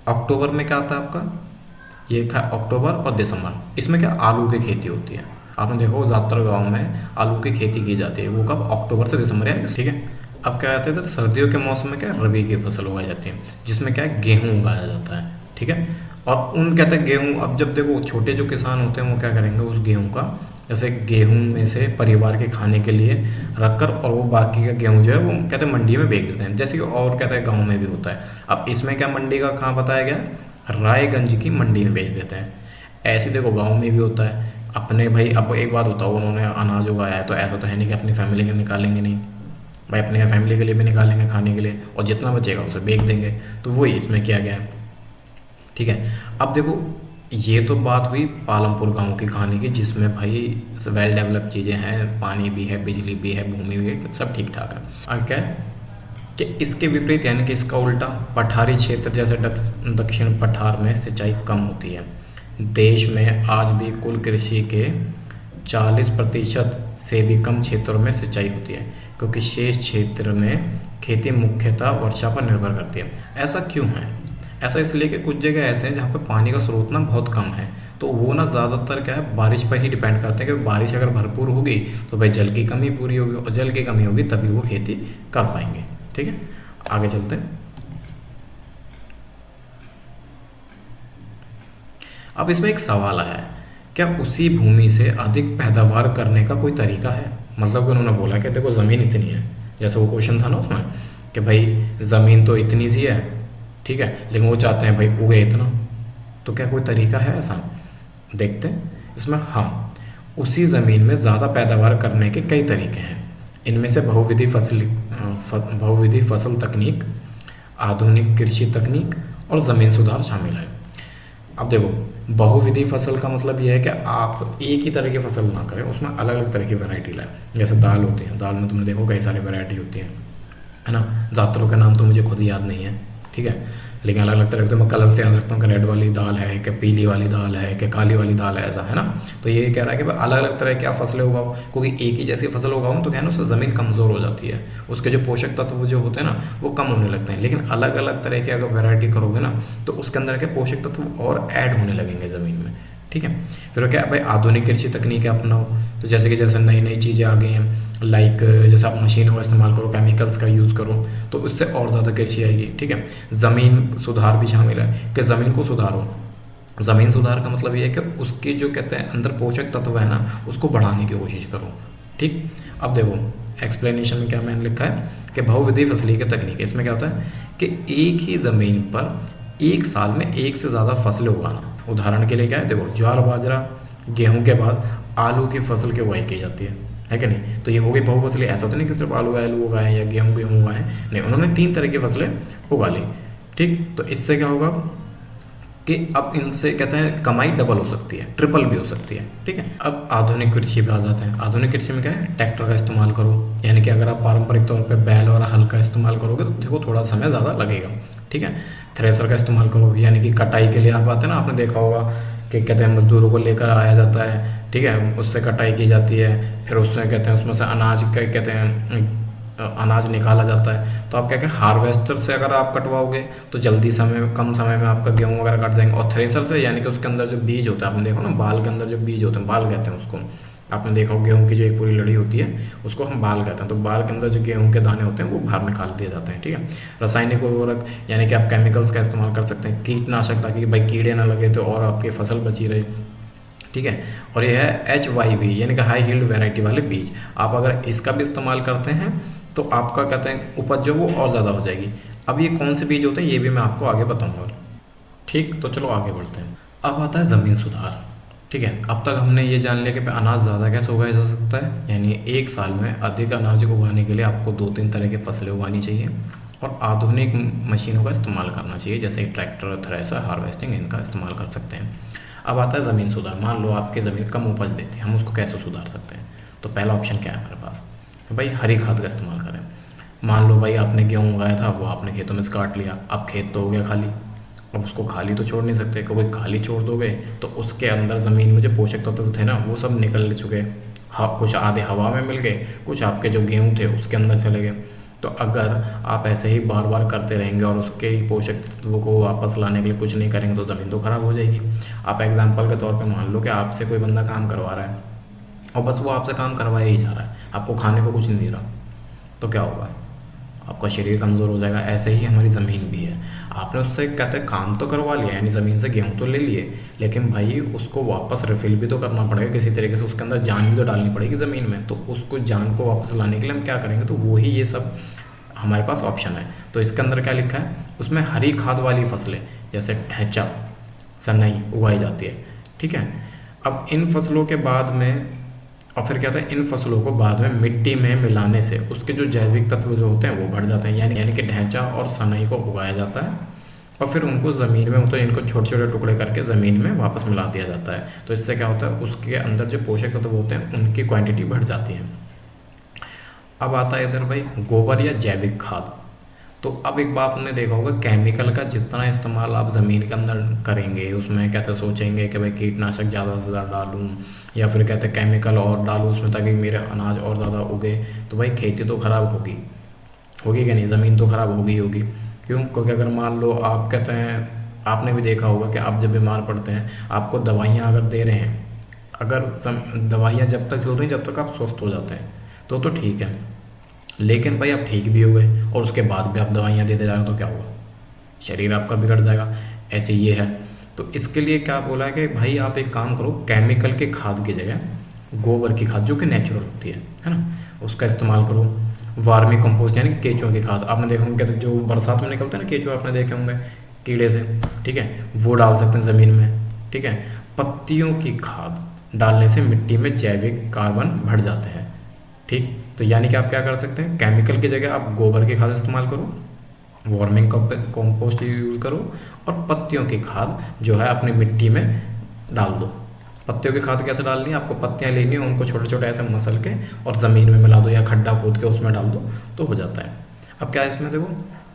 अक्टूबर में क्या आता है आपका, ये अक्टूबर और दिसंबर, इसमें क्या आलू की खेती होती है। आपने देखो ज़्यादातर गाँव में आलू की खेती की जाती है, वो कब, अक्टूबर से दिसंबर यानी। ठीक है, अब क्या कहते हैं, सर्दियों के मौसम में क्या रबी की फसल उगाई जाती है, जिसमें क्या है, गेहूँ उगाया जाता है। ठीक है, और उन कहते हैं गेहूँ, अब जब देखो छोटे जो किसान होते हैं वो क्या करेंगे, उस गेहूँ का, जैसे गेहूँ में से परिवार के खाने के लिए रखकर, और वो बाकी का गेहूँ जो है वो कहते हैं मंडी में बेच देते हैं, जैसे कि और कहते हैं गाँव में भी होता है। अब इसमें क्या मंडी का कहाँ बताया गया, रायगंज की मंडी में बेच देते हैं। ऐसे देखो गाँव में भी होता है अपने। भाई अब एक बात होता है, उन्होंने अनाज उगाया है तो ऐसा तो है नहीं कि अपनी फैमिली के निकालेंगे नहीं, भाई अपने फैमिली के लिए भी निकालेंगे खाने के लिए, और जितना बचेगा उसे बेच देंगे। तो वही इसमें किया गया है। ठीक है, अब देखो ये तो बात हुई पालमपुर गांव की कहानी की, जिसमें भाई वेल डेवलप चीज़ें हैं, पानी भी है, बिजली भी है, भूमि भी है, सब ठीक ठाक है। अब क्या है कि इसके विपरीत यानी कि इसका उल्टा, पठारी क्षेत्र जैसे दक्षिण पठार में सिंचाई कम होती है। देश में आज भी कुल कृषि के 40% से भी कम क्षेत्रों में सिंचाई होती है, क्योंकि शेष क्षेत्र में खेती मुख्यतः वर्षा पर निर्भर करती है। ऐसा क्यों है? ऐसा इसलिए कि कुछ जगह ऐसे हैं जहाँ पे पानी का स्रोत ना बहुत कम है, तो वो ना ज़्यादातर क्या है, बारिश पर ही डिपेंड करते हैं कि बारिश अगर भरपूर होगी तो भाई जल की कमी पूरी होगी, और जल की कमी होगी तभी वो खेती कर पाएंगे। ठीक है, आगे चलते हैं। अब इसमें एक सवाल है, क्या उसी भूमि से अधिक पैदावार करने का कोई तरीका है? मतलब कि उन्होंने बोला कि देखो ज़मीन इतनी है, जैसे वो क्वेश्चन था ना उसमें कि भाई ज़मीन तो इतनी सी है, ठीक है, लेकिन वो चाहते हैं भाई उगे इतना, तो क्या कोई तरीका है ऐसा? देखते हैं इसमें। हाँ, उसी ज़मीन में ज़्यादा पैदावार करने के कई तरीके हैं। इनमें से बहुविधि फसल तकनीक, आधुनिक कृषि तकनीक और ज़मीन सुधार शामिल है। अब देखो, बहुविधि फसल का मतलब यह है कि आप एक ही तरह की फसल ना करें, उसमें अलग अलग तरह की वैरायटी लाएं। जैसे दाल होती है, दाल में तुमने देखो कई सारी वैरायटी होती है ना। ज़्यादातरों के नाम तो मुझे खुद ही याद नहीं है, ठीक है, लेकिन अलग अलग तरह के मैं कलर से याद रखता हूँ कि रेड वाली दाल है, कि पीली वाली दाल है, कि काली वाली दाल है, ऐसा है ना। तो ये कह रहा है कि भाई अलग अलग तरह की आप फसलें उगाओ, क्योंकि एक ही जैसी फसल उगाओ तो क्या है ना, उससे ज़मीन कमज़ोर हो जाती है, उसके जो पोषक तत्व जो होते हैं ना वो कम होने लगते हैं। लेकिन अलग अलग तरह की अगर वैरायटी करोगे ना तो उसके अंदर के पोषक तत्व और ऐड होने लगेंगे ज़मीन में, ठीक है। फिर क्या भाई, आधुनिक कृषि तकनीकें अपनाओ, तो जैसे नई नई चीज़ें आ गई हैं, लाइक जैसे आप मशीनों का इस्तेमाल करो, केमिकल्स का यूज़ करो, तो उससे और ज़्यादा कृषि आएगी, ठीक है। ज़मीन सुधार भी शामिल है कि ज़मीन को सुधारो। ज़मीन सुधार का मतलब ये है कि उसके जो कहते हैं अंदर पोषक तत्व है ना, उसको बढ़ाने की कोशिश करो, ठीक। अब देखो एक्सप्लेनेशन में क्या मैंने लिखा है कि बहुविधि फसली की तकनीक, इसमें क्या होता है कि एक ही ज़मीन पर एक साल में एक से ज़्यादा फसलें उगाना। उदाहरण के लिए क्या है, देखो ज्वार बाजरा गेहूं के बाद आलू की फसल की उगाई की जाती है कि नहीं। तो ये हो गई बहुफसली। ऐसा तो नहीं कि सिर्फ आलू उगाए या गेहूं उगाए, नहीं, उन्होंने 3 तरह की फसलें उगा ली, ठीक। तो इससे क्या होगा कि अब इनसे कहते हैं कमाई डबल हो सकती है, ट्रिपल भी हो सकती है, ठीक है। अब आधुनिक कृषि पे आ जाते हैं। आधुनिक कृषि में क्या है, ट्रैक्टर का इस्तेमाल करो, यानी कि अगर आप पारंपरिक तौर पे बैल और हल का इस्तेमाल करोगे तो देखो थोड़ा समय ज़्यादा लगेगा, ठीक है। थ्रेसर का इस्तेमाल करो, यानी कि कटाई के लिए आप आते हैं ना, आपने देखा होगा कि कहते हैं मजदूरों को लेकर आया जाता है, ठीक है, उससे कटाई की जाती है, फिर उससे कहते हैं उसमें से अनाज का कहते हैं अनाज निकाला जाता है। तो आप क्या कहें, हार्वेस्टर से अगर आप कटवाओगे तो जल्दी कम समय में आपका गेहूँ वगैरह कट जाएंगे। और थ्रेसर से यानी कि उसके अंदर जो बीज होता है, आपने देखो ना बाल के अंदर जो बीज होते हैं, बाल कहते हैं उसको, आपने देखा हो गेहूँ की जो एक पूरी लड़ी होती है उसको हम बाल कहते हैं। तो बाल के अंदर जो गेहूँ के दाने होते हैं वो बाहर निकाल दिए जाते हैं, ठीक है। रासायनिक उर्वरक यानी कि आप केमिकल्स का इस्तेमाल कर सकते हैं, कीटनाशक, ताकि भाई कीड़े ना लगे तो और आपकी फसल बची रहे, ठीक है। और ये है HYV यानी कि हाई यील्ड वैरायटी वाले बीज। आप अगर इसका भी इस्तेमाल करते हैं तो आपका कहते हैं उपज जो वो और ज़्यादा हो जाएगी। अब ये कौन से बीज होते हैं ये भी मैं आपको आगे बताऊंगा, ठीक। तो चलो आगे बढ़ते हैं। अब आता है ज़मीन सुधार, ठीक है। अब तक हमने ये जान लिया कि अनाज ज़्यादा कैसे उगाया जा सकता है, यानी एक साल में अधिक अनाज उगाने के लिए आपको 2-3 तरह की फसलें उगानी चाहिए और आधुनिक मशीनों का इस्तेमाल करना चाहिए, जैसे ट्रैक्टर, थ्रेसर, हार्वेस्टिंग, इनका इस्तेमाल कर सकते हैं। अब आता है ज़मीन सुधार। मान लो आपकी ज़मीन कम उपज देती है, हम उसको कैसे सुधार सकते हैं? तो पहला ऑप्शन क्या है हमारे पास कि भाई हरी खाद का इस्तेमाल करें। मान लो भाई आपने गेहूँ उगाया था, वो आपने खेतों में से काट लिया, अब खेत तो हो गया खाली, अब उसको खाली तो छोड़ नहीं सकते, क्योंकि खाली छोड़ दोगे तो उसके अंदर ज़मीन में जो पोषक तत्व थे ना वो सब निकल चुके, कुछ आधे हवा में मिल गए, कुछ आपके जो गेहूँ थे उसके अंदर चले गए। तो अगर आप ऐसे ही बार बार करते रहेंगे और उसके ही पोषक तत्वों को वापस लाने के लिए कुछ नहीं करेंगे तो ज़मीन तो ख़राब हो जाएगी। आप एग्जाम्पल के तौर पे मान लो कि आपसे कोई बंदा काम करवा रहा है और बस वो आपसे काम करवाया ही जा रहा है, आपको खाने को कुछ नहीं दे रहा, तो क्या होगा? आपका शरीर कमज़ोर हो जाएगा। ऐसे ही हमारी ज़मीन भी है, आपने उससे कहते हैं काम तो करवा लिया, यानी ज़मीन से गेहूँ तो ले लिए, लेकिन भाई उसको वापस रिफिल भी तो करना पड़ेगा किसी तरीके से, उसके अंदर जान भी तो डालनी पड़ेगी ज़मीन में। तो उसको जान को वापस लाने के लिए हम क्या करेंगे? तो वही ये सब हमारे पास ऑप्शन है। तो इसके अंदर क्या लिखा है, उसमें हरी खाद वाली फसलें जैसे ढैंचा, सनई उगाई जाती है, ठीक है। अब इन फसलों के बाद में और फिर क्या होता है, इन फसलों को बाद में मिट्टी में मिलाने से उसके जो जैविक तत्व जो होते हैं वो बढ़ जाते हैं, यानी कि ढैंचा और सनई को उगाया जाता है और फिर उनको ज़मीन में मतलब इनको छोटे छोटे टुकड़े करके ज़मीन में वापस मिला दिया जाता है। तो इससे क्या होता है, उसके अंदर जो पोषक तत्व होते हैं उनकी क्वांटिटी बढ़ जाती है। अब आता है इधर भाई गोबर या जैविक खाद। तो अब एक बात आपने देखा होगा, केमिकल का जितना इस्तेमाल आप ज़मीन के अंदर करेंगे, उसमें कहते सोचेंगे कि भाई कीटनाशक ज़्यादा से ज़्यादा डालूं, या फिर कहते हैं केमिकल और डालूं उसमें ताकि मेरे अनाज और ज़्यादा उगे, तो भाई खेती तो ख़राब होगी, होगी क्या नहीं, ज़मीन तो ख़राब होगी होगी। क्यों? क्योंकि अगर मान लो आप कहते हैं, आपने भी देखा होगा कि आप जब बीमार पड़ते हैं, आपको दवाइयाँ अगर दे रहे हैं, अगर दवाइयाँ जब तक चल रही जब तक आप स्वस्थ हो जाते हैं तो ठीक है, लेकिन भाई आप ठीक भी हो गए और उसके बाद भी आप दवाइयाँ देते जा रहे हो तो क्या होगा, शरीर आपका बिगड़ जाएगा। ऐसे ये है। तो इसके लिए क्या बोला है कि भाई आप एक काम करो, केमिकल के खाद की जगह गोबर की खाद जो कि नेचुरल होती है ना, उसका इस्तेमाल करो। वार्मी कंपोस्ट यानी कि केंचुआ की खाद, आपने देखा होंगे जो बरसात में निकलते हैं ना केंचुआ, आपने देखे होंगे कीड़े से, ठीक है, वो डाल सकते हैं ज़मीन में, ठीक है। पत्तियों की खाद डालने से मिट्टी में जैविक कार्बन बढ़ जाते हैं, ठीक। तो यानी कि आप क्या कर सकते हैं, केमिकल की जगह आप गोबर की खाद इस्तेमाल करो, वार्मिंग कंपोस्ट यूज़ करो, और पत्तियों की खाद जो है अपनी मिट्टी में डाल दो। पत्तियों की खाद कैसे डालनी है, आपको पत्तियां लेनी है, उनको छोटे छोटे ऐसे मसल के और ज़मीन में मिला दो या खड्डा खोद के उसमें डाल दो तो हो जाता है। अब क्या है इसमें देखो,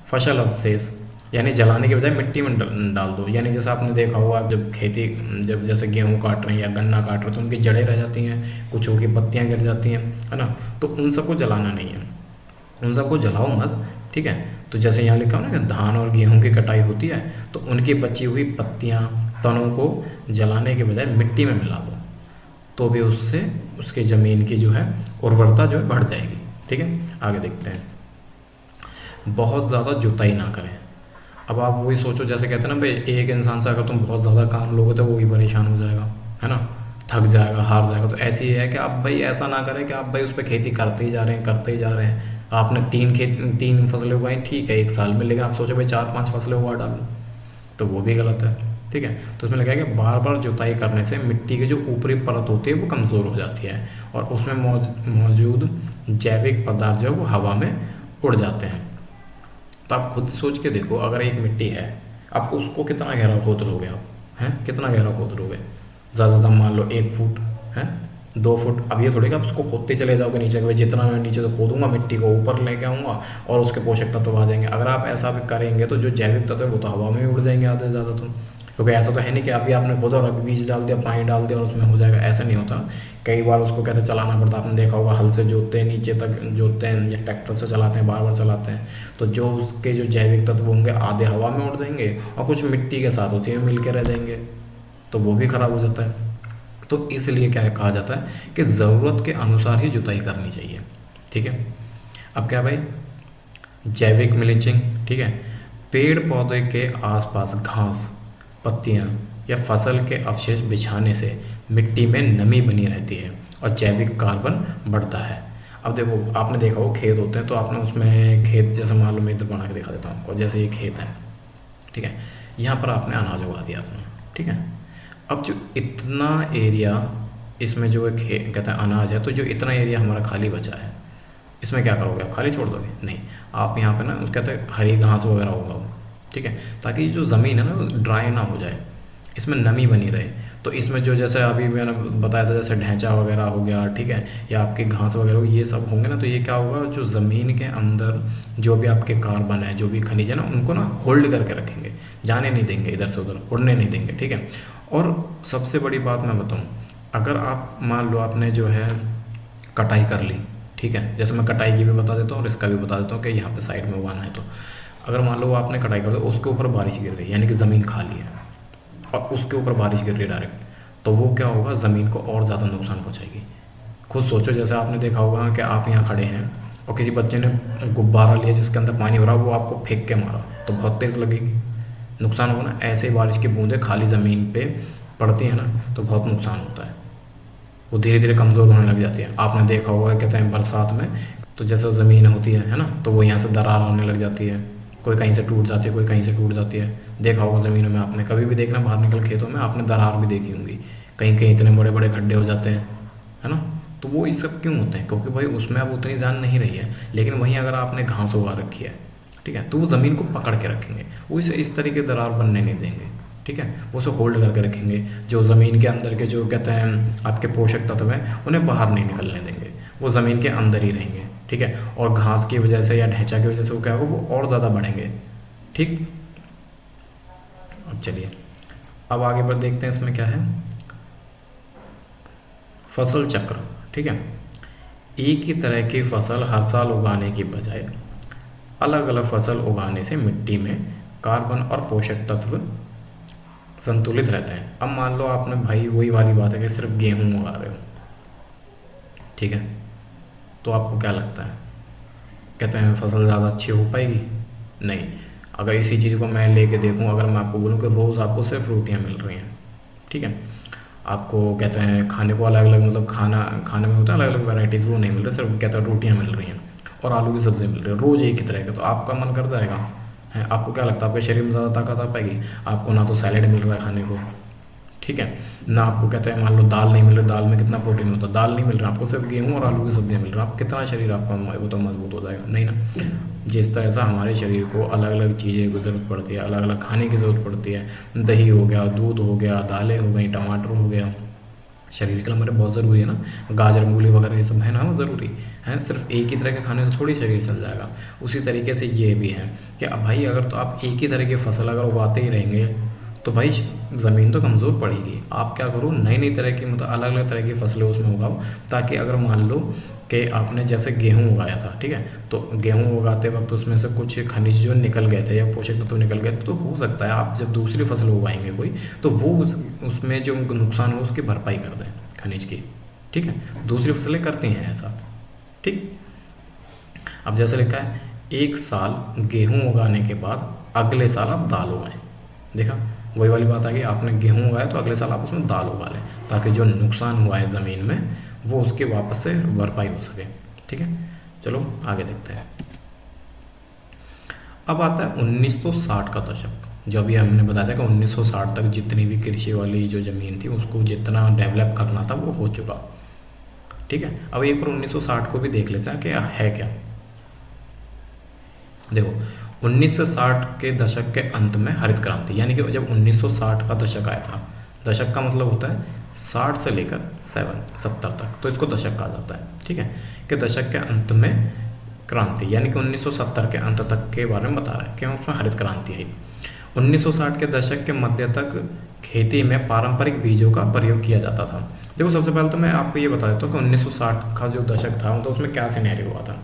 फसल अवशेष यानी जलाने के बजाय मिट्टी में डाल दो। यानी जैसे आपने देखा होगा जब खेती, जब जैसे गेहूँ काट रहे हैं या गन्ना काट रहे हैं तो उनकी जड़ें रह जाती हैं, कुछ की पत्तियाँ गिर जाती हैं, है ना, तो उन सबको जलाना नहीं है, उन सबको जलाओ मत, ठीक है। तो जैसे यहाँ लिखा हो ना कि धान और गेहूँ की कटाई होती है तो उनकी बची हुई पत्तियाँ, तनों को जलाने के बजाय मिट्टी में मिला दो, तो भी उससे उसकी ज़मीन की जो है उर्वरता जो है बढ़ जाएगी, ठीक है। आगे देखते हैं, बहुत ज़्यादा जुताई ना करें। अब आप वही सोचो, जैसे कहते हैं ना भाई, एक इंसान से अगर तुम बहुत ज़्यादा काम लोगे तो वो ही परेशान हो जाएगा, है ना, थक जाएगा, हार जाएगा। तो ऐसे ही है कि आप भाई ऐसा ना करें कि आप भाई उस पर खेती करते ही जा रहे हैं, करते ही जा रहे हैं। आपने तीन फसलें उगाई, ठीक है, एक साल में, लेकिन आप सोचो भाई 4-5 फसलें उगा डालूँ, तो वो भी गलत है, ठीक है। तो इसमें लगा है कि बार बार जुताई करने से मिट्टी की जो ऊपरी परत होती है वो कमज़ोर हो जाती है और उसमें मौजूद जैविक पदार्थ जो है वो हवा में उड़ जाते हैं। तो आप खुद सोच के देखो, अगर एक मिट्टी है, आप उसको कितना गहरा खोद लोगे, आप हैं कितना गहरा खोद लोगे, ज़्यादा ज़्यादा मान लो 1 फुट है, 2 फुट। अब ये थोड़ी कि आप उसको खोदते चले जाओगे नीचे के, जितना मैं नीचे से खोदूंगा मिट्टी को ऊपर लेके आऊँगा और उसके पोषक तत्व आ जाएंगे। अगर आप ऐसा भी करेंगे तो जो जैविक तत्व है वो तो हवा में ही उड़ जाएंगे आधे से ज़्यादा। तो क्योंकि ऐसा तो है नहीं कि अभी आपने खोदा और अभी बीज डाल दिया, पानी डाल दिया और उसमें हो जाएगा, ऐसा नहीं होता। कई बार उसको कहते चलाना पड़ता है, आपने देखा होगा हल से जोतते हैं, नीचे तक जोतते हैं, या ट्रैक्टर से चलाते हैं, बार बार चलाते हैं, तो जो उसके जो जैविक तत्व होंगे आधे हवा में उड़ जाएंगे और कुछ मिट्टी के साथ उसी में मिल के रह जाएंगे, तो वो भी ख़राब हो जाता है। तो इसलिए क्या कहा जाता है कि ज़रूरत के अनुसार ही जुताई करनी चाहिए, ठीक है। अब क्या भाई, जैविक मल्चिंग, ठीक है, पेड़ पौधे के आसपास घास, पत्तियां या फसल के अवशेष बिछाने से मिट्टी में नमी बनी रहती है और जैविक कार्बन बढ़ता है। अब देखो, आपने देखा हो खेत होते हैं तो आपने उसमें खेत, जैसे मान लो मैं इधर बना के दिखा देता हूँ आपको, जैसे ये खेत है, ठीक है, यहाँ पर आपने अनाज उगा दिया आपने, ठीक है। अब जो इतना एरिया इसमें जो कहते हैं अनाज है, तो जो इतना एरिया हमारा खाली बचा है इसमें क्या करोगे, आप खाली छोड़ दोगे? नहीं, आप यहाँ पे ना कहते हैं हरी घास वगैरह उगाओ, ठीक है, ताकि जो ज़मीन है ना ड्राई ना हो जाए, इसमें नमी बनी रहे। तो इसमें जो जैसे अभी मैंने बताया था जैसे ढैंचा वगैरह हो गया, ठीक है, या आपकी घास वगैरह ये सब होंगे ना, तो ये क्या होगा, जो ज़मीन के अंदर जो भी आपके कार्बन है, जो भी खनिज है ना, उनको ना होल्ड करके रखेंगे, जाने नहीं देंगे इधर से उधर, उड़ने नहीं देंगे, ठीक है। और सबसे बड़ी बात मैं बताऊँ, अगर आप मान लो आपने जो है कटाई कर ली, ठीक है, जैसे मैं कटाई की भी बता देता हूँ और इसका भी बता देता हूँ कि यहाँ पे साइड में उगाना है। तो अगर मान लो आपने कटाई कर दी, उसके ऊपर बारिश गिर गई, यानी कि ज़मीन खाली है और उसके ऊपर बारिश गिर रही डायरेक्ट, तो वो क्या होगा, ज़मीन को और ज़्यादा नुकसान पहुँचाएगी। खुद सोचो, जैसे आपने देखा होगा कि आप यहाँ खड़े हैं और किसी बच्चे ने गुब्बारा लिया जिसके अंदर पानी हो रहा, वो आपको फेंक के मारा तो बहुत तेज़ लगेगी, नुकसान होगा ना। ऐसे ही बारिश की बूंदें खाली ज़मीन पर पड़ती हैं ना, तो बहुत नुकसान होता है, वो धीरे धीरे कमज़ोर होने लग जाती है। आपने देखा होगा कहते हैं बरसात में तो जैसे ज़मीन होती है ना, तो वो यहाँ से दरार आने लग जाती है, कोई कहीं से टूट जाती है, कोई कहीं से टूट जाती है। देखा होगा ज़मीनों में, आपने कभी भी देखना बाहर निकल खेतों में आपने दरार भी देखी होंगी, कहीं कहीं इतने बड़े बड़े गड्ढे हो जाते हैं, है ना। तो वो ये सब क्यों होते हैं, क्योंकि भाई उसमें अब उतनी जान नहीं रही है। लेकिन वहीं अगर आपने घास उगा रखी है, ठीक है। तो वो ज़मीन को पकड़ के रखेंगे, वो इसे इस तरीके दरार बनने नहीं देंगे, ठीक है। वो उसे होल्ड करके रखेंगे, जो ज़मीन के अंदर के जो कहते हैं आपके पोषक तत्व हैं उन्हें बाहर नहीं निकलने देंगे, वो ज़मीन के अंदर ही रहेंगे, ठीक है। और घास की वजह से या ढैंचा की वजह से वो क्या होगा, वो और ज़्यादा बढ़ेंगे, ठीक। अब चलिए अब आगे बढ़ देखते हैं इसमें क्या है, फसल चक्र, ठीक है। एक ही तरह की फसल हर साल उगाने की बजाय अलग अलग फसल उगाने से मिट्टी में कार्बन और पोषक तत्व संतुलित रहते हैं। अब मान लो आपने भाई वही वाली बात है कि सिर्फ गेहूं उगा रहे हो, ठीक है, तो आपको क्या लगता है, कहते हैं फसल ज़्यादा अच्छी हो पाएगी? नहीं। अगर इसी चीज़ को मैं लेके देखूं, अगर मैं आपको बोलूं कि रोज़ आपको सिर्फ रोटियां मिल रही हैं, ठीक है, आपको कहते हैं खाने को अलग अलग मतलब खाने में होता है अलग अलग वैरायटीज़, वो नहीं मिल रही, सिर्फ कहते हैं रोटियां मिल रही हैं और आलू की सब्ज़ी मिल रही है रोज़ एक ही तरह का, तो आपका मन कर जाएगा है? आपको क्या लगता है आपके शरीर में ज़्यादा ताकत आ पाएगी? आपको ना तो सैलेड मिल रहा है खाने को, ठीक है, ना आपको कहते हैं मान लो दाल नहीं मिल रही, दाल में कितना प्रोटीन होता है, दाल नहीं मिल रहा आपको, सिर्फ गेहूं और आलू की सब्जियां मिल रहा है, आप कितना शरीर आपका वो तो मजबूत हो जाएगा? नहीं ना। जिस तरह से हमारे शरीर को अलग अलग चीज़ें की ज़रूरत पड़ती है, अलग अलग खाने की ज़रूरत पड़ती है, दही हो गया, दूध हो गया, दालें हो गई, टमाटर हो गया, शरीर के लिए हमारे बहुत ज़रूरी है ना, गाजर मूली वगैरह ये सब है ना, वो ज़रूरी है। सिर्फ एक ही तरह के खाने से थोड़ी शरीर चल जाएगा। उसी तरीके से ये भी है कि अब भाई अगर तो आप एक ही तरह की फसल अगर उगाते ही रहेंगे तो भाई ज़मीन तो कमज़ोर पड़ेगी। आप क्या करो, नई नई तरह की मतलब अलग अलग तरह की फसलें उसमें उगाओ, ताकि अगर मान लो कि आपने जैसे गेहूँ उगाया था, ठीक है, तो गेहूँ उगाते वक्त उसमें से कुछ खनिज जो निकल गए थे या पोषक तत्व निकल गए थे, तो हो सकता है आप जब दूसरी फसल उगाएंगे कोई, तो वो उसमें जो नुकसान हो उसकी भरपाई कर दें खनिज की, ठीक है। दूसरी फसलें करती हैं ऐसा, ठीक। अब जैसे लिखा है 1 साल गेहूँ उगाने के बाद अगले साल आप दाल उगाएं, देखा वही वाली बात आ गई, आपने गेहूँ उगाया तो अगले साल आप उसमें दाल उगा लें, ताकि जो नुकसान हुआ है ज़मीन में वो उसके वापस से भरपाई हो सके, ठीक है। चलो आगे देखते हैं। अब आता है 1960 का दशक, जो अभी हमने बताया था कि 1960 तक जितनी भी कृषि वाली जो ज़मीन थी उसको जितना डेवलप करना था वो हो चुका, ठीक है। अब एक बार 1960 को भी देख लेते हैं कि है क्या। देखो 1960 के दशक के अंत में हरित क्रांति, यानी कि जब 1960 का दशक आया था, दशक का मतलब होता है 60 से लेकर 70 तक, तो इसको दशक कहा जाता है, ठीक है, कि दशक के अंत में क्रांति, यानी कि 1970 के अंत तक के बारे में बता रहा है कि उसमें हरित क्रांति आई। 1960 के दशक के मध्य तक खेती में पारंपरिक बीजों का प्रयोग किया जाता था। देखो सबसे पहले तो मैं आपको ये बता देता हूँ कि 1960 का जो दशक था तो उसमें क्या सिनेरियो हुआ था।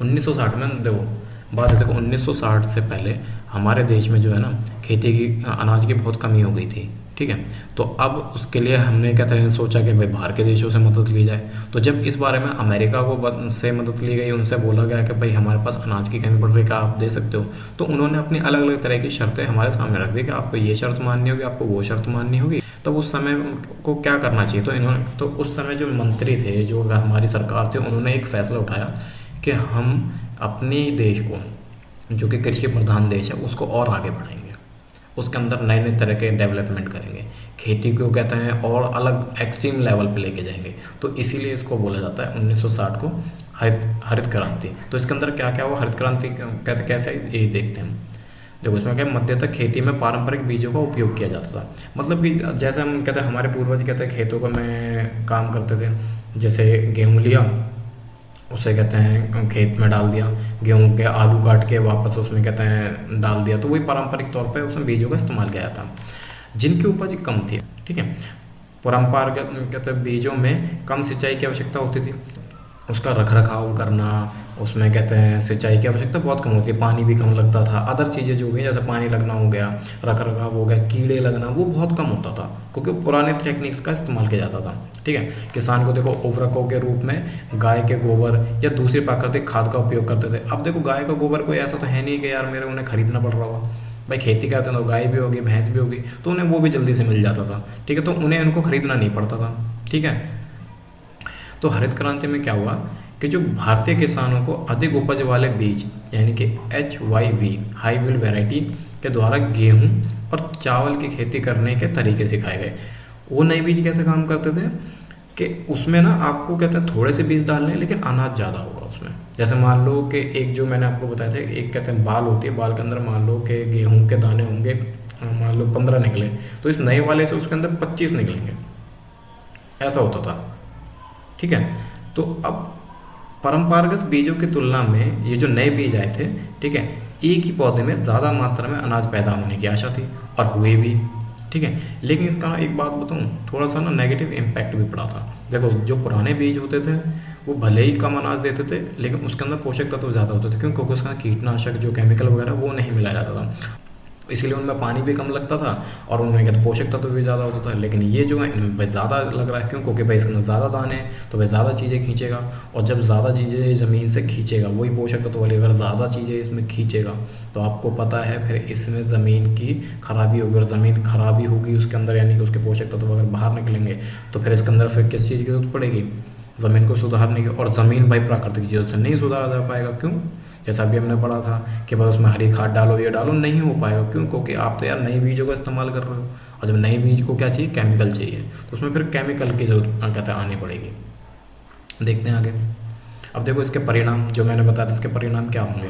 1960 में देखो बात है, देखो 1960 से पहले हमारे देश में जो है ना खेती की अनाज की बहुत कमी हो गई थी, ठीक है। तो अब उसके लिए हमने कहते हैं सोचा कि भाई बाहर के देशों से मदद ली जाए। तो जब इस बारे में अमेरिका को से मदद ली गई, उनसे बोला गया कि भाई हमारे पास अनाज की कमी पड़ रही है, क्या आप दे सकते हो, तो उन्होंने अपनी अलग अलग तरह की शर्तें हमारे सामने रख दी कि आपको ये शर्त माननी होगी, आपको वो शर्त माननी होगी। तब उस समय उनको क्या करना चाहिए, तो उस समय जो मंत्री थे, जो हमारी सरकार थी, उन्होंने एक फैसला उठाया कि हम अपने देश को, जो कि कृषि प्रधान देश है, उसको और आगे बढ़ाएंगे, उसके अंदर नए नए तरह के डेवलपमेंट करेंगे, खेती को कहते हैं और अलग एक्सट्रीम लेवल पे लेके जाएंगे। तो इसीलिए इसको बोला जाता है 1960 को हरित क्रांति। तो इसके अंदर क्या क्या हुआ हरित क्रांति कहते कैसे, ये देखते हैं। देखो इसमें क्या, मध्य तक खेती में पारंपरिक बीजों का उपयोग किया जाता था। मतलब कि जैसे हम कहते हैं हमारे पूर्वज कहते हैं खेतों का में काम करते थे, जैसे गेहूँ लिया, उसे कहते हैं खेत में डाल दिया, गेहूं के आलू काट के वापस उसमें कहते हैं डाल दिया, तो वही पारंपरिक तौर पे उसमें बीजों का इस्तेमाल किया जाता। जिनकी उपज कम थी, ठीक है, परंपरागत कहते हैं बीजों में कम सिंचाई की आवश्यकता होती थी, उसका रख रखाव करना, उसमें कहते हैं सिंचाई की आवश्यकता बहुत कम होती है, पानी भी कम लगता था, अदर चीज़ें जो भी जैसे पानी लगना हो गया, रख रखाव हो गया, कीड़े लगना, वो बहुत कम होता था, क्योंकि पुराने टेक्निक्स का इस्तेमाल किया जाता था, ठीक है। किसान को देखो उर्वरकों के रूप में गाय के गोबर या दूसरी प्राकृतिक खाद का उपयोग करते थे। अब देखो गाय का गोबर कोई ऐसा तो है नहीं कि यार मेरे उन्हें खरीदना पड़ रहा होगा, भाई खेती करते हैं तो गाय भी होगी, भैंस भी होगी, तो उन्हें वो भी जल्दी से मिल जाता था, ठीक है, तो उन्हें उनको खरीदना नहीं पड़ता था, ठीक है। तो हरित क्रांति में क्या हुआ कि जो भारतीय किसानों को अधिक उपज वाले बीज, यानी कि HYV हाई यील्ड वैरायटी के द्वारा गेहूं और चावल की खेती करने के तरीके सिखाए गए। वो नए बीज कैसे काम करते थे कि उसमें ना आपको कहते हैं थोड़े से बीज डालने हैं लेकिन अनाज ज़्यादा होगा उसमें। जैसे मान लो कि एक जो मैंने आपको बताया था, एक कहते हैं बाल होती है, बाल के अंदर मान लो कि गेहूं के दाने होंगे, मान लो 15 निकले, तो इस नए वाले से उसके अंदर 25 निकलेंगे, ऐसा होता था। ठीक है, तो अब परंपरागत बीजों की तुलना में ये जो नए बीज आए थे, ठीक है, एक ही पौधे में ज़्यादा मात्रा में अनाज पैदा होने की आशा थी और हुए भी। ठीक है, लेकिन इसका ना एक बात बताऊँ, थोड़ा सा ना नेगेटिव इम्पैक्ट भी पड़ा था। देखो जो पुराने बीज होते थे वो भले ही कम अनाज देते थे लेकिन उसके अंदर पोषक तत्व ज़्यादा होते थे, क्योंकि उसका कीटनाशक जो केमिकल वगैरह वो नहीं मिलाया जाता था, इसलिए उनमें पानी भी कम लगता था और उनमें क्या पोषक तत्व भी ज़्यादा होता था। लेकिन ये जो है इनमें भाई ज़्यादा लग रहा है, क्यों? क्योंकि भाई इसके अंदर ज़्यादा दाने हैं तो भाई ज़्यादा चीज़ें खींचेगा, और जब ज़्यादा चीज़ें ज़मीन से खींचेगा वही पोषक तत्व वाली, अगर ज़्यादा चीज़ें इसमें खींचेगा तो आपको पता है फिर इसमें ज़मीन की खराबी होगी, और ज़मीन खराबी होगी उसके अंदर, यानी कि उसके पोषक तत्व अगर बाहर निकलेंगे तो फिर इसके अंदर फिर किस चीज़ की जरूरत पड़ेगी? ज़मीन को सुधारने की। और ज़मीन भाई प्राकृतिक चीज़ों से नहीं सुधारा जा पाएगा, क्यों? जैसा अभी हमने पढ़ा था कि भाई उसमें हरी खाद डालो, ये डालो, नहीं हो पाएगा, क्यों? क्योंकि आप तो यार नई बीजों का इस्तेमाल कर रहे हो, और जब नई बीज को क्या चाहिए? केमिकल चाहिए, तो उसमें फिर केमिकल की जरूरत कहते हैं आनी पड़ेगी। देखते हैं आगे। अब देखो इसके परिणाम जो मैंने बताया था, इसके परिणाम क्या होंगे।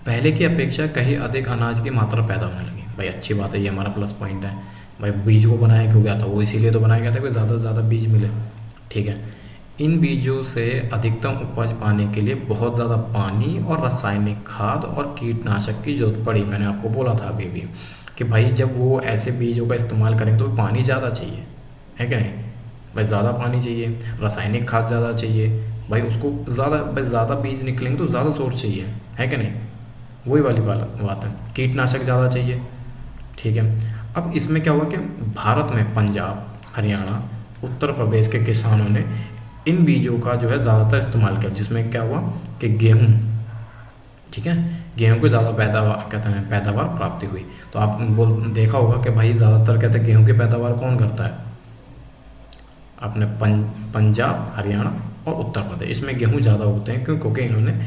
पहले की अपेक्षा कहीं अधिक अनाज की मात्रा पैदा होने लगी। भाई अच्छी बात है, ये हमारा प्लस पॉइंट है। भाई बीज को बनाया क्यों गया था? वो इसीलिए तो बनाया गया था कि ज़्यादा से ज़्यादा बीज मिले। ठीक है, इन बीजों से अधिकतम उपज पाने के लिए बहुत ज़्यादा पानी और रासायनिक खाद और कीटनाशक की जरूरत पड़ी। मैंने आपको बोला था अभी भी कि भाई जब वो ऐसे बीजों का इस्तेमाल करेंगे तो पानी ज़्यादा चाहिए, है कि नहीं? भाई ज़्यादा पानी चाहिए, रासायनिक खाद ज़्यादा चाहिए, भाई उसको ज़्यादा, भाई ज़्यादा बीज निकलेंगे तो ज़्यादा सोर्स चाहिए, है कि नहीं? वही वाली बात है। कीटनाशक ज़्यादा चाहिए। ठीक है, अब इसमें क्या हुआ कि भारत में पंजाब, हरियाणा, उत्तर प्रदेश के किसानों ने इन बीजों का जो है ज़्यादातर इस्तेमाल किया, जिसमें क्या हुआ कि गेहूँ, ठीक है, गेहूँ को ज़्यादा पैदावार कहते हैं पैदावार प्राप्ति हुई। तो आप देखा होगा कि भाई ज़्यादातर कहते हैं गेहूँ की पैदावार कौन करता है? अपने पंजाब, हरियाणा और उत्तर प्रदेश, इसमें गेहूँ ज़्यादा होते हैं। क्यों? क्योंकि इन्होंने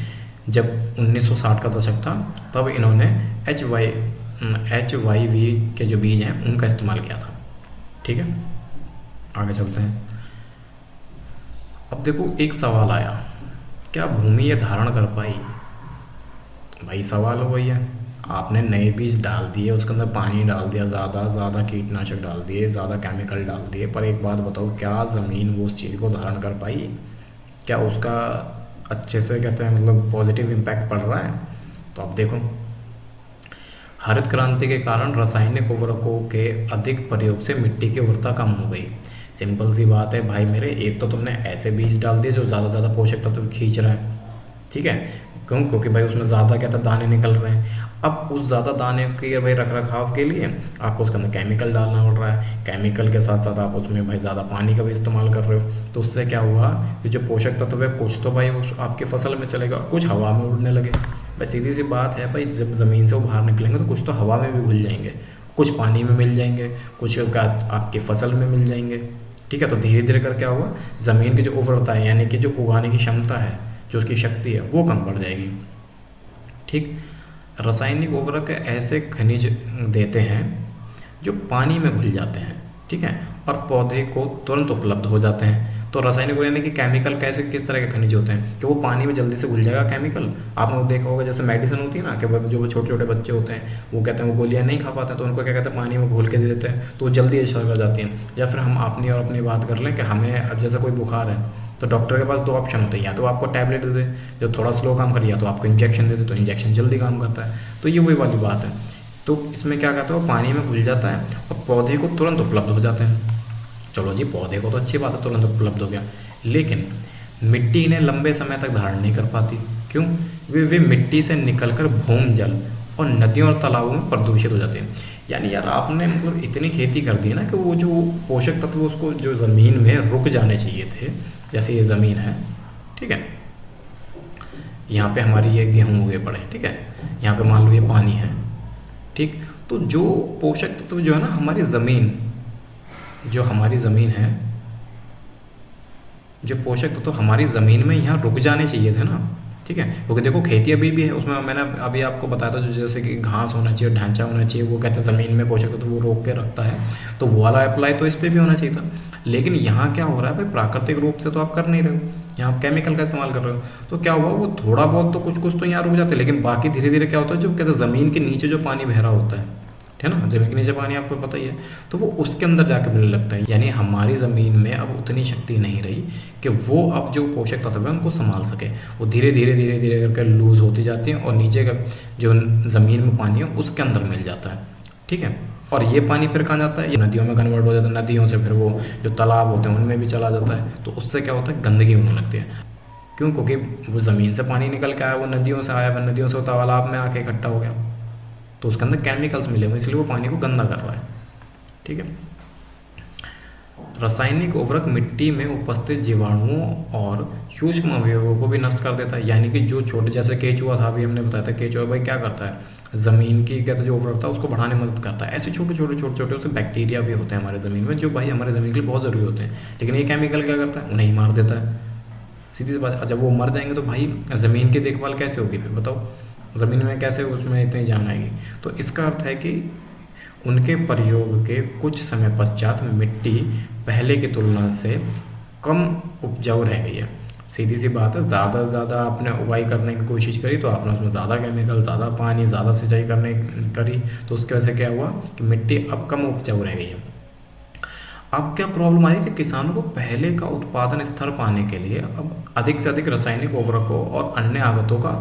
जब 1960 का दशक था तब इन्होंने HYV के जो बीज हैं उनका इस्तेमाल किया था। ठीक है, आगे चलते हैं। अब देखो एक सवाल आया, क्या भूमि ये धारण कर पाई? भाई सवाल हो भैया, आपने नए बीज डाल दिए, उसके अंदर पानी डाल दिया, ज़्यादा कीटनाशक डाल दिए, ज़्यादा केमिकल डाल दिए, पर एक बात बताओ, क्या ज़मीन वो उस चीज़ को धारण कर पाई? क्या उसका अच्छे से कहते हैं मतलब पॉजिटिव इम्पैक्ट पड़ रहा है? तो अब देखो, हरित क्रांति के कारण रासायनिक उर्वरकों के अधिक प्रयोग से मिट्टी की उर्वरता कम हो गई। सिंपल सी बात है भाई मेरे, एक तो तुमने ऐसे बीज डाल दिए जो ज़्यादा पोषक तत्व खींच रहा है। ठीक है, क्यों? क्योंकि भाई उसमें ज़्यादा क्या था दाने निकल रहे हैं। अब उस ज़्यादा दाने के भाई रख रखाव के लिए आपको उसके अंदर केमिकल डालना पड़ रहा है, केमिकल के साथ साथ आप उसमें भाई ज़्यादा पानी का भी इस्तेमाल कर रहे हो। तो उससे क्या हुआ कि जो पोषक तत्व है कुछ तो भाई उस आपकी फसल में चलेगा और कुछ हवा में उड़ने लगे। भाई सीधी सी बात है भाई, जब ज़मीन से वो बाहर निकलेंगे तो कुछ तो हवा में भी घुल जाएंगे, कुछ पानी में मिल जाएंगे, कुछ आपकी फसल में मिल जाएंगे। ठीक है, तो धीरे धीरे कर क्या हुआ, ज़मीन की जो उर्वरता है यानी कि जो उगाने की क्षमता है, जो उसकी शक्ति है वो कम पड़ जाएगी। ठीक, रासायनिक उर्वरक ऐसे खनिज देते हैं जो पानी में घुल जाते हैं, ठीक है, और पौधे को तुरंत उपलब्ध हो जाते हैं। तो रासायनिक यानी कि केमिकल कैसे किस तरह के खनिज होते हैं कि वो पानी में जल्दी से घुल जाएगा केमिकल। आपने देखा होगा जैसे मेडिसिन होती है ना, कि जो छोटे छोटे बच्चे होते हैं वो कहते हैं वो गोलियां नहीं खा पाते, तो उनको क्या कहते हैं पानी में घोल के दे देते हैं, तो वो जल्दी असर कर जाती हैं। या फिर हम अपनी बात कर लें कि हमें जैसे कोई बुखार है तो डॉक्टर के पास दो ऑप्शन होते हैं, या तो आपको टैबलेट दे दे जो थोड़ा स्लो काम करे, या तो आपको इंजेक्शन दे दे तो इंजेक्शन जल्दी काम करता है। तो ये वही वाली बात है। तो इसमें क्या कहता है, वो पानी में घुल जाता है और पौधे को तुरंत उपलब्ध हो जाते हैं। चलो जी, पौधे को तो अच्छी बात है तुरंत उपलब्ध हो गया, लेकिन मिट्टी इन्हें लंबे समय तक धारण नहीं कर पाती। क्यों? वे मिट्टी से निकलकर भूमि जल और नदियों और तालाबों में प्रदूषित हो जाते हैं। यानी यार आपने मतलब इतनी खेती कर दी ना कि वो जो पोषक तत्व उसको जो ज़मीन में रुक जाने चाहिए थे, जैसे ये ज़मीन है, ठीक है, यहाँ पे हमारी ये गेहूँ उगे पड़े, ठीक है, यहाँ पे मान लो ये पानी है, ठीक, तो जो पोषक तत्व जो है ना हमारी ज़मीन है, जो पोषक तत्व हमारी ज़मीन में यहाँ रुक जाने चाहिए थे ना, ठीक है, क्योंकि देखो खेती अभी भी है, उसमें मैंने अभी आपको बताया था जो जैसे कि घास होना चाहिए, ढांचा होना चाहिए, वो कहते हैं ज़मीन में पोषक तत्व वो रोक के रखता है, तो वो वाला अप्लाई तो इस पर भी होना चाहिए था। लेकिन यहाँ क्या हो रहा है भाई, प्राकृतिक रूप से तो आप कर नहीं रहे हो, यहाँ आप केमिकल का इस्तेमाल कर रहे हो, तो क्या हुआ, वो थोड़ा बहुत तो कुछ कुछ तो यहाँ रुक जाते हैं, लेकिन बाकी धीरे धीरे क्या होता है, जो कहते हैं ज़मीन के नीचे जो पानी बह रहा होता है ना, जमीन के नीचे पानी आपको पता ही है, तो वो उसके अंदर जाके मिलने लगता है। यानी हमारी ज़मीन में अब उतनी शक्ति नहीं रही कि वो अब जो पोषक तत्व है उनको संभाल सके, वो धीरे धीरे धीरे धीरे करके लूज़ होती जाती हैं और नीचे का जो ज़मीन में पानी है उसके अंदर मिल जाता है। ठीक है, और ये पानी फिर कहाँ जाता है, ये नदियों में कन्वर्ट हो जाता है, नदियों से फिर वो जो तालाब होते हैं उनमें भी चला जाता है, तो उससे क्या होता है, गंदगी होने लगती है। क्यों, क्योंकि वो ज़मीन से पानी निकल के आया, वो नदियों से आया, फिर नदियों से वो तालाब में आके इकट्ठा हो गया, तो उसके अंदर केमिकल्स मिले हुए, इसलिए वो पानी को गंदा कर रहा है। ठीक है, रासायनिक उर्वरक मिट्टी में उपस्थित जीवाणुओं और सूक्ष्म अवयवों को भी नष्ट कर देता है। यानी कि जो छोटे, जैसे केचुआ था, अभी हमने बताया था, केचुआ भाई क्या करता है, ज़मीन की कहते जो उर्वरकता है उसको बढ़ाने में मदद करता है। ऐसे छोटे छोटे छोटे छोटे से बैक्टीरिया भी होते हैं हमारे ज़मीन में, जो भाई हमारे ज़मीन के लिए बहुत ज़रूरी होते हैं, लेकिन ये केमिकल क्या करता है, उन्हें ही मार देता है। सीधी सी बात, जब वो मर जाएंगे तो भाई ज़मीन की देखभाल कैसे होगी, फिर बताओ ज़मीन में कैसे उसमें इतनी जान आएगी। तो इसका अर्थ है कि उनके प्रयोग के कुछ समय पश्चात मिट्टी पहले की तुलना से कम उपजाऊ रह गई है। सीधी सी बात है, ज़्यादा से ज़्यादा आपने उगाई करने की कोशिश करी तो आपने उसमें ज़्यादा केमिकल, ज़्यादा पानी, ज़्यादा सिंचाई करने करी, तो उसकी वजह से क्या हुआ कि मिट्टी अब कम उपजाऊ रह गई है। अब क्या प्रॉब्लम आई कि किसानों को पहले का उत्पादन स्तर पाने के लिए अब अधिक से अधिक रासायनिक उर्वरकों और अन्य आगतों का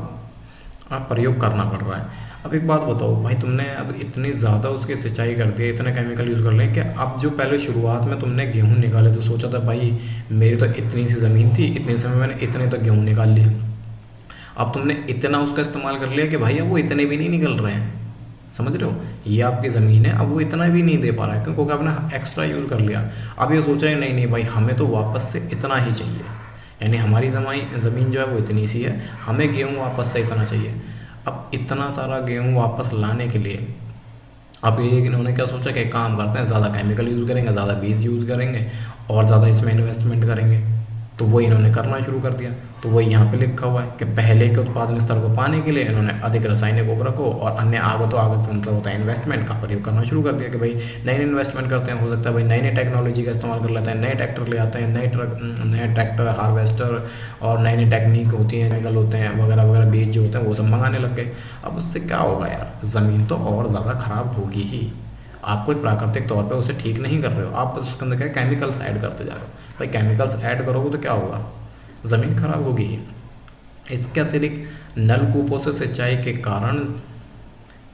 प्रयोग करना पड़ रहा है। अब एक बात बताओ भाई, तुमने अब इतनी ज़्यादा उसकी सिंचाई कर दी है, इतने केमिकल यूज़ कर लें कि अब जो पहले शुरुआत में तुमने गेहूँ निकाले तो सोचा था भाई मेरी तो इतनी सी ज़मीन थी, इतने समय मैंने इतने तो गेहूँ निकाल लिए, अब तुमने इतना उसका इस्तेमाल कर लिया कि भाई अब वो इतने भी नहीं निकल रहे हैं। समझ रहे हो, ये आपकी ज़मीन है, अब वो इतना भी नहीं दे पा रहा है क्योंकि आपने एक्स्ट्रा यूज़ कर लिया। अब ये सोचा है नहीं नहीं भाई हमें तो वापस से इतना ही चाहिए, यानी हमारी ज़मीन जो है वो इतनी सी है, हमें गेहूँ वापस से इतना चाहिए। अब इतना सारा गेहूँ वापस लाने के लिए अब ये इन्होंने क्या सोचा कि एक काम करते हैं, ज़्यादा केमिकल यूज़ करेंगे, ज़्यादा बीज यूज़ करेंगे और ज़्यादा इसमें इन्वेस्टमेंट करेंगे, तो वो इन्होंने करना शुरू कर दिया। तो वही यहाँ पे लिखा हुआ है कि पहले के उत्पादन स्तर को पाने के लिए इन्होंने अधिक रासायनिक उर्वरकों और अन्य आगत मतलब होता है इन्वेस्टमेंट का प्रयोग करना शुरू कर दिया कि भाई नई इन्वेस्टमेंट करते हैं, हो सकता है भाई नई नई टेक्नोलॉजी का इस्तेमाल कर लेते हैं, नए ट्रैक्टर ले आते हैं, नए ट्रैक्टर, हार्वेस्टर और नई नई टेक्निक होती हैं, केमिकल होते हैं वगैरह वगैरह, बीज जो होते हैं वो सब मंगाने लग गए। अब उससे क्या होगा यार, ज़मीन तो और ज़्यादा ख़राब होगी ही। आप कोई प्राकृतिक तौर पे उसे ठीक नहीं कर रहे हो, आप उसके अंदर क्या केमिकल्स ऐड करते जा रहे हो। भाई केमिकल्स ऐड करोगे तो क्या होगा, ज़मीन खराब होगी। इसके अतिरिक्त नलकूपों से सिंचाई के कारण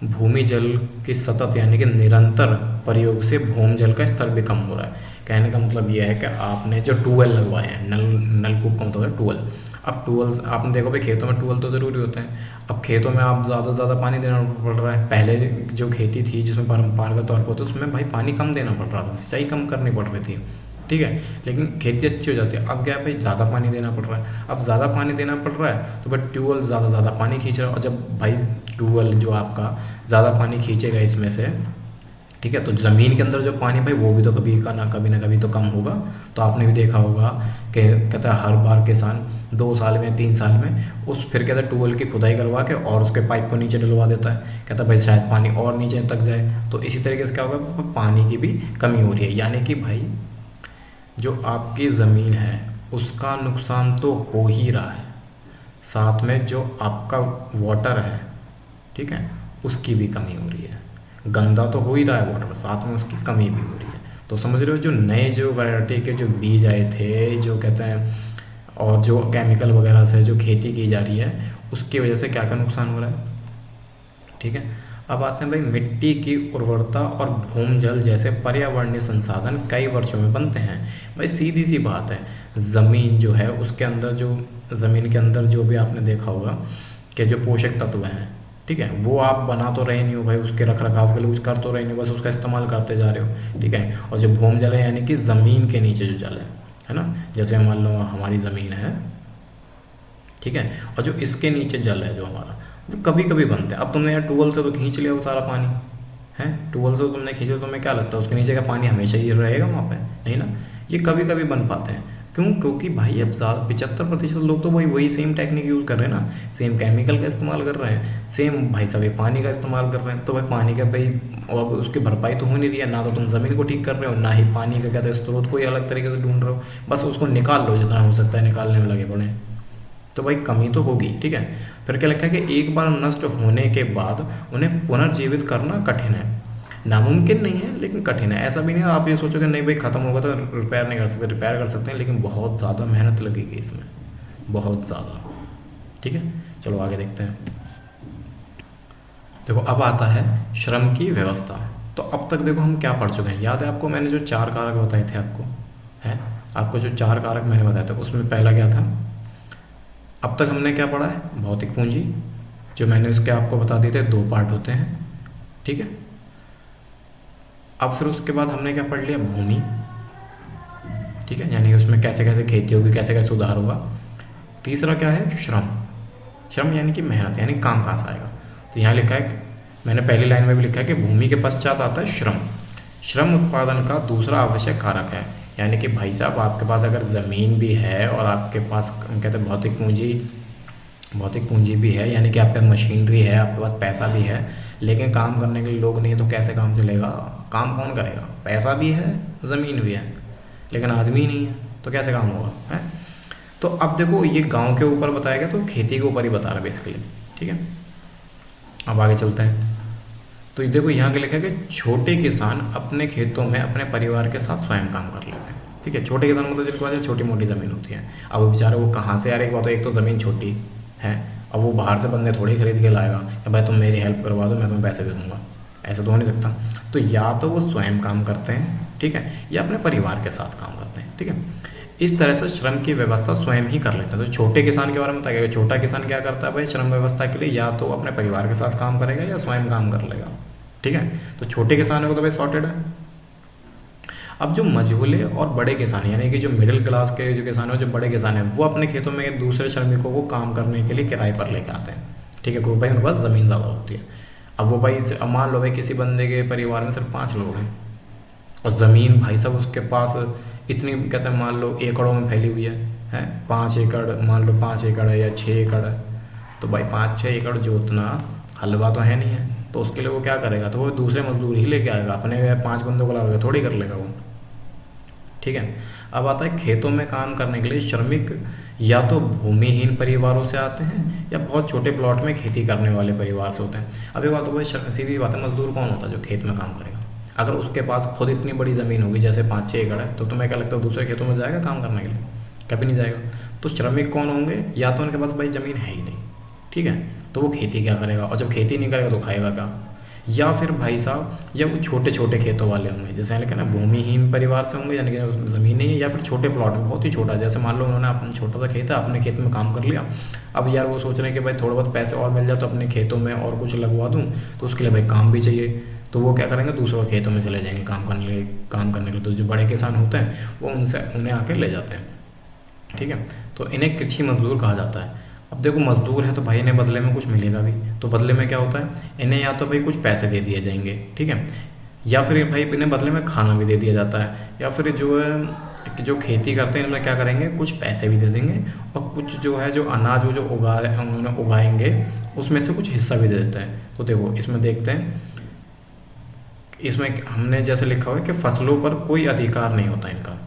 भूमि जल की सतत यानी कि निरंतर प्रयोग से भूमि जल का स्तर भी कम हो रहा है। कहने का मतलब यह है कि आपने जो ट्यूबवेल लगवाए हैं, नलकूप का मतलब है ट्यूबवेल। अब ट्यूबवेल्स आपने देखो भाई खेतों में ट्यूबवेल तो ज़रूरी होते हैं, अब खेतों में आप ज़्यादा से ज़्यादा पानी देना पड़ रहा है। पहले जो खेती थी जिसमें परंपरागत तौर पर, तो उसमें भाई पानी कम देना पड़ रहा था, सिंचाई कम करनी पड़ रही थी, ठीक है, लेकिन खेती अच्छी हो जाती है। अब क्या है भाई, ज़्यादा पानी देना पड़ रहा है, अब ज़्यादा पानी देना पड़ रहा है तो भाई ट्यूबवेल ज़्यादा पानी खींच रहा है, और जब भाई ट्यूबवेल जो आपका ज़्यादा पानी खींचेगा इसमें से, ठीक है, तो ज़मीन के अंदर जो पानी भाई वो भी तो कभी ना कभी तो कम होगा। तो आपने भी देखा होगा कि कहता है हर बार किसान 2 साल में 3 साल में उस फिर कहता है ट्यूबवेल की खुदाई करवा के और उसके पाइप को नीचे डलवा देता है, कहता है भाई शायद पानी और नीचे तक जाए। तो इसी तरीके से क्या होगा, पानी की भी कमी हो रही है। यानी कि भाई जो आपकी ज़मीन है उसका नुकसान तो हो ही रहा है, साथ में जो आपका वाटर है, ठीक है, उसकी भी कमी हो रही है। गंदा तो हो ही रहा है वाटर, साथ में उसकी कमी भी हो रही है। तो समझ रहे हो, जो नए जो वैरायटी के जो बीज आए थे जो कहते हैं, और जो केमिकल वगैरह से जो खेती की जा रही है उसकी वजह से क्या क्या नुकसान हो रहा है। ठीक है, अब आते हैं भाई मिट्टी की उर्वरता और भूमि जल जैसे पर्यावरणीय संसाधन कई वर्षों में बनते हैं। भाई सीधी सी बात है, ज़मीन जो है उसके अंदर जो ज़मीन के अंदर जो भी आपने देखा होगा कि जो पोषक तत्व हैं, ठीक है, वो आप बना तो रहे नहीं हो भाई, उसके रख रखाव के लिए कुछ कर तो रहे नहीं, बस उसका इस्तेमाल करते जा रहे हो, ठीक है। और जो भूमि जल है यानी कि ज़मीन के नीचे जो जल है ना, जैसे मान लो हमारी ज़मीन है, ठीक है, और जो इसके नीचे जल है जो हमारा, वो कभी कभी बनते हैं। अब तुमने यार ट्यूबवेल से तो खींच लिया वो सारा पानी है, ट्यूबवेल से तो तुमने खींच लिया, तुम्हें क्या लगता है उसके नीचे का पानी हमेशा ही रहेगा वहाँ पे? नहीं ना, ये कभी कभी बन पाते हैं। क्यों? क्योंकि भाई अब 75% लोग तो वही सेम टेक्निक यूज़ कर रहे हैं ना, सेम केमिकल का इस्तेमाल कर रहे हैं, सेम भाई साहब ये पानी का इस्तेमाल कर रहे हैं। तो भाई पानी का भाई अब उसकी भरपाई तो हो नहीं रही है, ना तो तुम ज़मीन को ठीक कर रहे हो, ना ही पानी का कहते हैं स्रोत कोई अलग तरीके से ढूंढ रहे हो, बस उसको निकाल लो जितना हो सकता है निकालने में लगे पड़े हैं। तो भाई कमी तो होगी, ठीक है। फिर क्या लगता है कि एक बार नष्ट होने के बाद उन्हें पुनर्जीवित करना कठिन है, नामुमकिन नहीं है लेकिन कठिन है। ऐसा भी नहीं है आप ये सोचोगे नहीं भाई ख़त्म होगा तो रिपेयर नहीं कर सकते, रिपेयर कर सकते हैं, लेकिन बहुत ज़्यादा मेहनत लगेगी इसमें, बहुत ज़्यादा, ठीक है। चलो आगे देखते हैं। देखो अब आता है श्रम की व्यवस्था। तो अब तक देखो हम क्या पढ़ चुके हैं, याद है आपको मैंने जो 4 कारक बताए थे आपको, है आपको जो 4 कारक मैंने बताए थे उसमें पहला क्या था? अब तक हमने क्या पढ़ा है? भौतिक पूंजी, जो मैंने उसके आपको बता दिए थे 2 पार्ट होते हैं, ठीक है। अब फिर उसके बाद हमने क्या पढ़ लिया? भूमि, ठीक है, यानी उसमें कैसे कैसे खेती होगी, कैसे कैसे सुधार होगा। तीसरा क्या है? श्रम, श्रम यानी कि मेहनत, यानी काम कहाँ से आएगा। तो यहाँ लिखा है, मैंने पहली लाइन में भी लिखा है कि भूमि के पश्चात आता है श्रम। श्रम उत्पादन का दूसरा आवश्यक कारक है, यानी कि भाई साहब आपके पास अगर ज़मीन भी है और आपके पास कहते हैं भौतिक पूंजी भी है, यानी कि आपके पास मशीनरी है, आपके पास पैसा भी है, लेकिन काम करने के लिए लोग नहीं है तो कैसे काम चलेगा? काम कौन करेगा? पैसा भी है, ज़मीन भी है, लेकिन आदमी नहीं है तो कैसे काम होगा, है। तो अब देखो ये गांव के ऊपर बताया गया तो खेती के ऊपर ही बता रहा है बेसिकली, ठीक है। अब आगे चलते हैं। तो देखो यहाँ के लिखा है कि छोटे किसान अपने खेतों में अपने परिवार के साथ स्वयं काम कर लेते हैं, ठीक है। छोटे किसान मतलब जिनके पास छोटी मोटी ज़मीन होती है। अब वो बेचारे वो कहाँ से आ रहे, एक बात तो एक तो ज़मीन छोटी है, अब वो बाहर से बंदे थोड़ी खरीद के लाएगा कि भाई तुम मेरी हेल्प करवा दो मैं तुम्हें पैसे दे दूँगा, ऐसा तो हो नहीं सकता। तो या तो वो स्वयं काम करते हैं, ठीक है, या अपने परिवार के साथ काम करते हैं, ठीक है। इस तरह से श्रम की व्यवस्था स्वयं ही कर लेते हैं। तो छोटे किसान के बारे में बताया, छोटा किसान क्या करता है भाई श्रम व्यवस्था के लिए? या तो अपने परिवार के साथ काम करेगा या स्वयं काम कर लेगा, ठीक है। तो छोटे किसानों को तो भाई सॉर्टेड है। अब जो मझोले और बड़े किसान यानी कि जो मिडिल क्लास के जो किसान हैं, जो बड़े किसान हैं, वो अपने खेतों में दूसरे श्रमिकों को काम करने के लिए किराए पर लेके आते हैं, ठीक है, क्योंकि भाई उनके पास ज़मीन ज़्यादा होती है। अब वो भाई अब मान लो भाई किसी बंदे के परिवार में सिर्फ 5 लोग हैं और ज़मीन भाई साहब उसके पास इतनी कहते हैं मान लो एकड़ों में फैली हुई है 5 एकड़, मान लो 5 एकड़ है या 6 एकड़ है, तो भाई 5-6 एकड़ जोतना हलवा तो है नहीं है, तो उसके लिए वो क्या करेगा? तो वो दूसरे मजदूर ही लेके आएगा, अपने 5 बंदों को लगाएगा थोड़ी कर लेगा वो, ठीक है। अब आता है खेतों में काम करने के लिए श्रमिक या तो भूमिहीन परिवारों से आते हैं या बहुत छोटे प्लॉट में खेती करने वाले परिवार से होते हैं। अब एक बात तो भाई सीधी बात है, मजदूर कौन होता है? जो खेत में काम करेगा। अगर उसके पास खुद इतनी बड़ी ज़मीन होगी जैसे 5-6 एकड़ है, तो तुम्हें क्या लगता है दूसरे खेतों में जाएगा काम करने के लिए? कभी नहीं जाएगा। तो श्रमिक कौन होंगे? या तो उनके पास भाई ज़मीन है ही नहीं, ठीक है, तो वो खेती क्या करेगा, और जब खेती नहीं करेगा तो खाएगा क्या? या फिर भाई साहब या वो छोटे छोटे खेतों वाले होंगे, जैसे लेकिन ना भूमिहीन परिवार से होंगे, यानी कि ज़मीन नहीं है, या फिर छोटे प्लॉट में बहुत ही छोटा, जैसे मान लो उन्होंने अपना छोटा सा खेत है, अपने खेत में काम कर लिया। अब यार वो सोच रहे हैं कि भाई थोड़ा बहुत पैसे और मिल जाए तो अपने खेतों में और कुछ लगवा दूँ, तो उसके लिए भाई काम भी चाहिए, तो वो क्या करेंगे? दूसरों खेतों में चले जाएंगे काम करने के लिए। तो जो बड़े किसान होते हैं वो उन्हें आके ले जाते हैं, ठीक है। तो इन्हें कृषि मजदूर कहा जाता है। अब देखो मजदूर है तो भाई इन्हें बदले में कुछ मिलेगा भी, तो बदले में क्या होता है? इन्हें या तो भाई कुछ पैसे दे दिए जाएंगे, ठीक है, या फिर भाई इन्हें बदले में खाना भी दे दिया जाता है, या फिर जो खेती करते हैं इनमें क्या करेंगे? कुछ पैसे भी दे देंगे, और कुछ जो है जो अनाज वो जो उन्होंने उगाएंगे उसमें से कुछ हिस्सा भी दे देते हैं। तो देखो इसमें देखते हैं, इसमें हमने जैसे लिखा हुआ है कि फसलों पर कोई अधिकार नहीं होता इनका,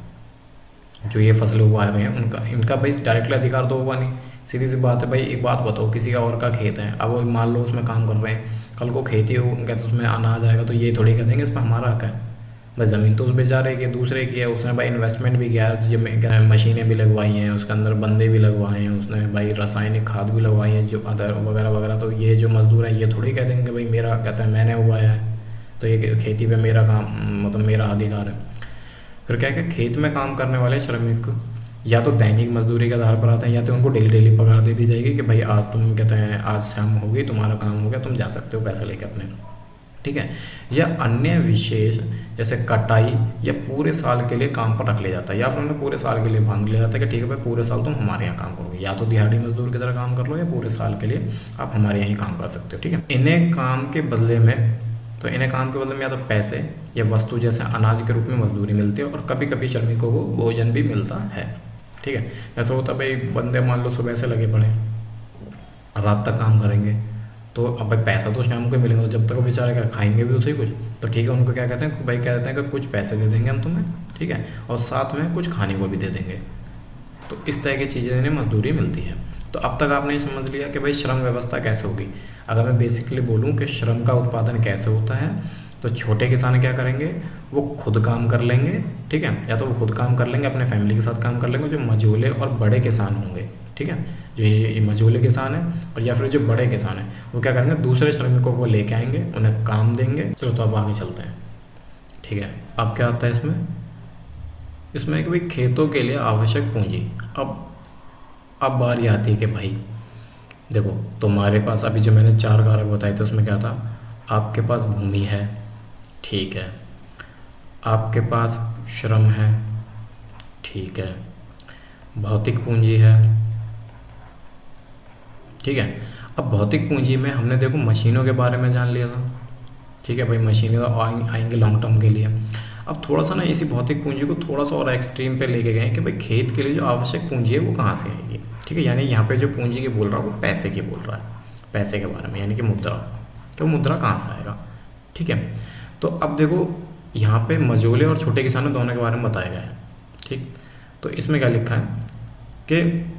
जो ये फसलें उगा रहे हैं इनका भाई डायरेक्टली अधिकार तो होगा नहीं। सीधी सी बात है भाई, एक बात बताओ, किसी का और का खेत है, अब वो मान लो उसमें काम कर रहे हैं, कल को खेती हो क्या तो उसमें अनाज आएगा तो ये थोड़ी कह देंगे इस पर हमारा हक है। भाई ज़मीन तो उस बेचारे की दूसरे की है, उसने भाई इन्वेस्टमेंट भी किया है, ये मशीनें भी लगवाई हैं, उसके अंदर बंदे भी लगवाए हैं, उसने भाई रासायनिक खाद भी लगवाई है, जो अदर वगैरह वगैरह। तो ये जो मजदूर है ये थोड़ी कह देंगे भाई मेरा, कहता है मैंने उगाया है तो ये खेती पे मेरा काम, मतलब मेरा अधिकार है। फिर क्या है, खेत में काम करने वाले श्रमिक या तो दैनिक मजदूरी के आधार पर आते हैं, या तो उनको डेली डेली पगार दे दी जाएगी कि भाई आज तुम कहते हैं आज शाम हो गई, तुम्हारा काम हो गया, तुम जा सकते हो पैसे लेके अपने, ठीक है। या अन्य विशेष जैसे कटाई या पूरे साल के लिए काम पर रख लिया जाता है, या फिर उन्हें पूरे साल के लिए बांध लिया जाता है कि ठीक है भाई पूरे साल तुम हमारे यहाँ काम करोगे, या तो दिहाड़ी मजदूर की तरह काम कर लो या पूरे साल के लिए आप हमारे यहाँ ही काम कर सकते हो, ठीक है। इन्हें काम के बदले में या तो पैसे या वस्तु जैसे अनाज के रूप में मजदूरी मिलती है, और कभी कभी श्रमिकों को भोजन भी मिलता है, ठीक है। जैसे होता है भाई, बंदे मान लो सुबह से लगे पड़े हैं, रात तक काम करेंगे, तो अब भाई पैसा तो शाम को मिलेगा, तो जब तक वो बेचारे क्या खाएंगे भी तो सही कुछ। तो ठीक है, उनको क्या कहते हैं भाई, कहते हैं कि कुछ पैसे दे देंगे हम तुम्हें, ठीक है, और साथ में कुछ खाने को भी दे देंगे। तो इस तरह की चीज़ें इन्हें मजदूरी मिलती है। तो अब तक आपने ये समझ लिया कि भाई श्रम व्यवस्था कैसे होगी। अगर मैं बेसिकली बोलूँ कि श्रम का उत्पादन कैसे होता है, तो छोटे किसान क्या करेंगे, वो खुद काम कर लेंगे, ठीक है, या तो वो खुद काम कर लेंगे, अपने फैमिली के साथ काम कर लेंगे। जो मझोले और बड़े किसान होंगे, ठीक है, जो ये मझोले किसान है और या फिर जो बड़े किसान हैं, वो क्या करेंगे, दूसरे श्रमिकों को लेके आएंगे, उन्हें काम देंगे। चलो तो अब आगे चलते हैं, ठीक है। अब क्या आता है इसमें, इसमें कि भाई खेतों के लिए आवश्यक पूंजी। अब बारी आती है कि भाई देखो, तुम्हारे पास अभी जो मैंने 4 कारक बताए थे उसमें क्या था, आपके पास भूमि है, ठीक है, आपके पास श्रम है, ठीक है, भौतिक पूंजी है, ठीक है। अब भौतिक पूंजी में हमने देखो मशीनों के बारे में जान लिया था, ठीक है भाई, मशीनें तो आएंगे लॉन्ग टर्म के लिए। अब थोड़ा सा ना इसी भौतिक पूंजी को थोड़ा सा और एक्सट्रीम पे लेके गए कि भाई खेत के लिए जो आवश्यक पूंजी है वो कहाँ से आएगी, ठीक है। यानी यहाँ पे जो पूंजी की बोल रहा है वो पैसे की बोल रहा है, पैसे के बारे में, यानी कि मुद्रा, कि वो मुद्रा कहाँ से आएगा, ठीक है। तो अब देखो यहाँ पे मझोले और छोटे किसानों दोनों के बारे में बताया गया है, ठीक। तो इसमें क्या लिखा है कि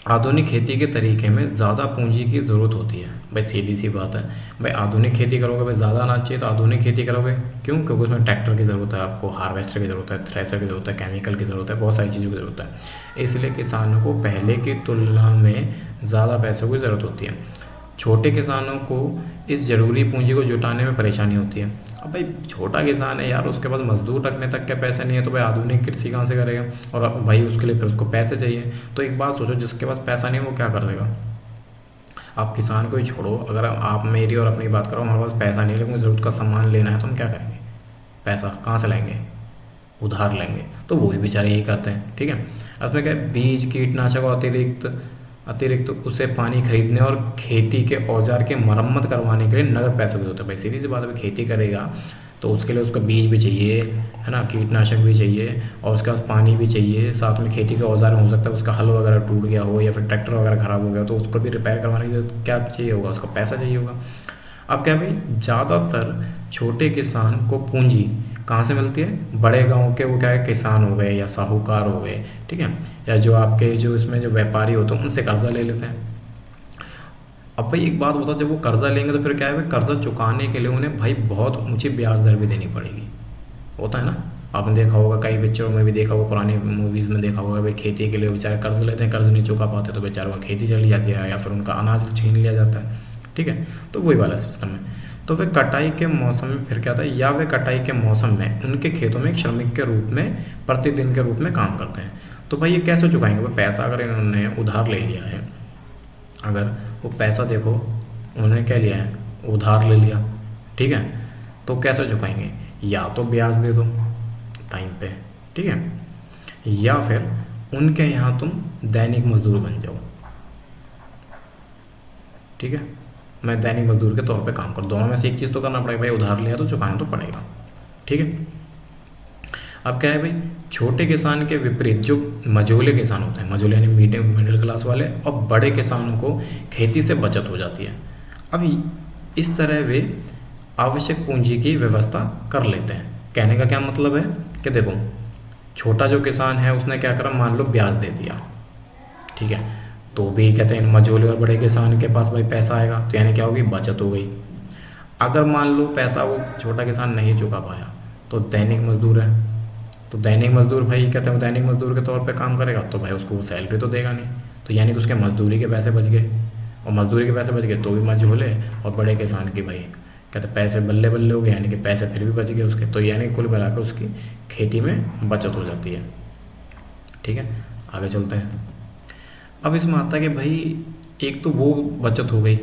आधुनिक खेती के तरीके में ज़्यादा पूंजी की ज़रूरत होती है। भाई सीधी सी बात है, भाई आधुनिक खेती करोगे, भाई ज़्यादा अनाज चाहिए तो आधुनिक खेती करोगे, क्यों, क्योंकि उसमें ट्रैक्टर की ज़रूरत है, आपको हार्वेस्टर की ज़रूरत है, थ्रेसर की ज़रूरत है, केमिकल की ज़रूरत है, बहुत सारी चीज़ों की ज़रूरत है। इसलिए किसानों को पहले की तुलना में ज़्यादा पैसों की ज़रूरत होती है। छोटे किसानों को इस ज़रूरी पूंजी को जुटाने में परेशानी होती है। अब भाई छोटा किसान है यार, उसके पास मजदूर रखने तक के पैसे नहीं है, तो भाई आधुनिक कृषि कहाँ से करेगा, और अब भाई उसके लिए फिर उसको पैसे चाहिए। तो एक बात सोचो, जिसके पास पैसा नहीं है वो क्या कर देगा। आप किसान को ही छोड़ो, अगर आप मेरी और अपनी बात करो, हमारे पास पैसा नहीं है लेकिन ज़रूरत का सामान लेना है, तो हम क्या करेंगे, पैसा कहाँ से लाएंगे, उधार लेंगे। तो वही बेचारे यही करते हैं, ठीक है। अब उसमें क्या है, बीज कीटनाशक और अतिरिक्त उसे पानी खरीदने और खेती के औजार की मरम्मत करवाने के लिए नगद पैसे की जरूरत है। भाई सीधी सी बात है, खेती करेगा तो उसके लिए उसका बीज भी चाहिए, है ना, कीटनाशक भी चाहिए, और उसके बाद पानी भी चाहिए, साथ में खेती के औजार हो सकता है उसका हल वगैरह टूट गया हो या फिर ट्रैक्टर वगैरह ख़राब हो गया तो उसको भी रिपेयर करवाने के लिए क्या चाहिए होगा, उसका पैसा चाहिए होगा। अब क्या भाई, ज़्यादातर छोटे किसान को पूंजी कहाँ से मिलती है, बड़े गांव के वो क्या है, किसान हो गए या साहूकार हो गए, ठीक है, या जो आपके जो इसमें जो व्यापारी होते हैं उनसे कर्जा ले लेते हैं। अब भाई एक बात बताओ, जब वो कर्जा लेंगे तो फिर क्या है भाई, कर्जा चुकाने के लिए उन्हें भाई बहुत ऊंची ब्याज दर भी देनी पड़ेगी, होता है ना। आपने देखा होगा, कई पिक्चरों में भी देखा होगा, पुरानी मूवीज़ में देखा होगा, भाई खेती के लिए बेचारे कर्ज लेते हैं, कर्ज नहीं चुका पाते तो बेचारे वह खेती चली जाती है या फिर उनका अनाज छीन लिया जाता है, ठीक है। तो वही वाला सिस्टम है। तो वे कटाई के मौसम में फिर क्या था, या वे कटाई के मौसम में उनके खेतों में एक श्रमिक के रूप में प्रतिदिन के रूप में काम करते हैं। तो भाई ये कैसे चुकाएंगे, भाई पैसा अगर इन्होंने उधार ले लिया है, अगर वो पैसा देखो उन्होंने क्या लिया है, उधार ले लिया, ठीक है, तो कैसे चुकाएंगे, या तो ब्याज दे दो टाइम पे, ठीक है, या फिर उनके यहाँ तुम दैनिक मजदूर बन जाओ, ठीक है, मैं दैनिक मजदूर के तौर पे काम करूँ। दोनों में से एक चीज़ तो करना पड़ेगा भाई, उधार लिया तो चुकाना तो पड़ेगा, ठीक है। अब क्या है भाई, छोटे किसान के विपरीत जो मझोले किसान होते हैं, मझोले यानी मिडिल क्लास वाले, और बड़े किसानों को खेती से बचत हो जाती है। अब इस तरह वे आवश्यक पूंजी की व्यवस्था कर लेते हैं। कहने का क्या मतलब है कि देखो, छोटा जो किसान है उसने क्या करा, मान लो ब्याज दे दिया, ठीक है, तो भी कहते हैं मझोले और बड़े किसान के पास भाई पैसा आएगा, तो यानी क्या होगी, बचत हो गई। अगर मान लो पैसा वो छोटा किसान नहीं चुका पाया तो दैनिक मजदूर है, तो दैनिक मजदूर भाई कहते हैं दैनिक मजदूर के तौर पे काम करेगा, तो भाई उसको वो सैलरी तो देगा नहीं, तो यानी कि उसके मजदूरी के पैसे बच गए, और मजदूरी के पैसे बच गए तो भी मझोले और बड़े किसान की भाई कहते पैसे बल्ले बल्ले हो गए, यानी कि पैसे फिर भी बच गए उसके, तो यानी कुल मिलाकर उसकी खेती में बचत हो जाती है, ठीक है। आगे चलते हैं। अब इसमें आता है कि भाई एक तो वो बचत हो गई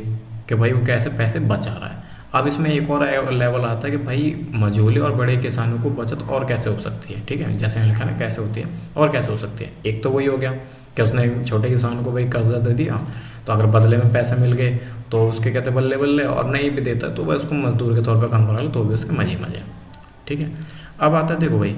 कि भाई वो कैसे पैसे बचा रहा है। अब इसमें एक और लेवल आता है कि भाई मझोले और बड़े किसानों को बचत और कैसे हो सकती है, ठीक है, जैसे मैंने लिखा ना कैसे होती है और कैसे हो सकती है। एक तो वही हो गया कि उसने छोटे किसान को भाई कर्जा दे दिया, तो अगर बदले में पैसे मिल गए तो उसके कहते बल्ले बल्ले, और नहीं भी देता तो वह उसको मजदूर के तौर पर काम करा लो तो भी उसके मजे मजे, ठीक है। अब आता है देखो भाई,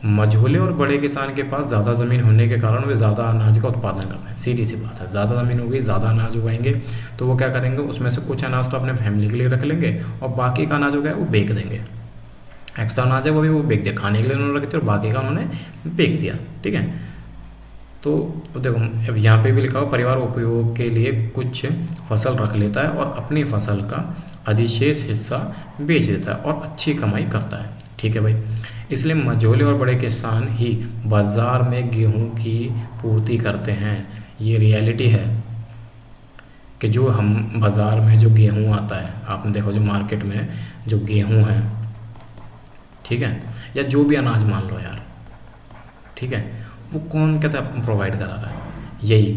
मझोले और बड़े किसान के पास ज़्यादा ज़मीन होने के कारण वे ज़्यादा अनाज का उत्पादन करते हैं। सीधी सी बात है, ज़्यादा ज़मीन होगी, ज़्यादा अनाज उगाएंगे, तो वो क्या करेंगे, उसमें से कुछ अनाज तो अपने फैमिली के लिए रख लेंगे और बाकी का अनाज हो गया वो बेच देंगे। एक्स्ट्रा अनाज है वो भी वो बेच दिया, खाने के लिए उन्होंने रख दिया और बाकी का उन्होंने बेच दिया। ठीक है, तो देखो अब यहाँ पे भी लिखा हुआ परिवार उपयोग के लिए कुछ फसल रख लेता है और अपनी फसल का अधिशेष हिस्सा बेच देता है और अच्छी कमाई करता है। ठीक है भाई, इसलिए मझोले और बड़े किसान ही बाजार में गेहूं की पूर्ति करते हैं। ये रियलिटी है कि जो हम बाज़ार में जो गेहूं आता है, आपने देखो जो मार्केट में जो गेहूं है, ठीक है, या जो भी अनाज मान लो यार, ठीक है, वो कौन कहता है प्रोवाइड करा रहा है? यही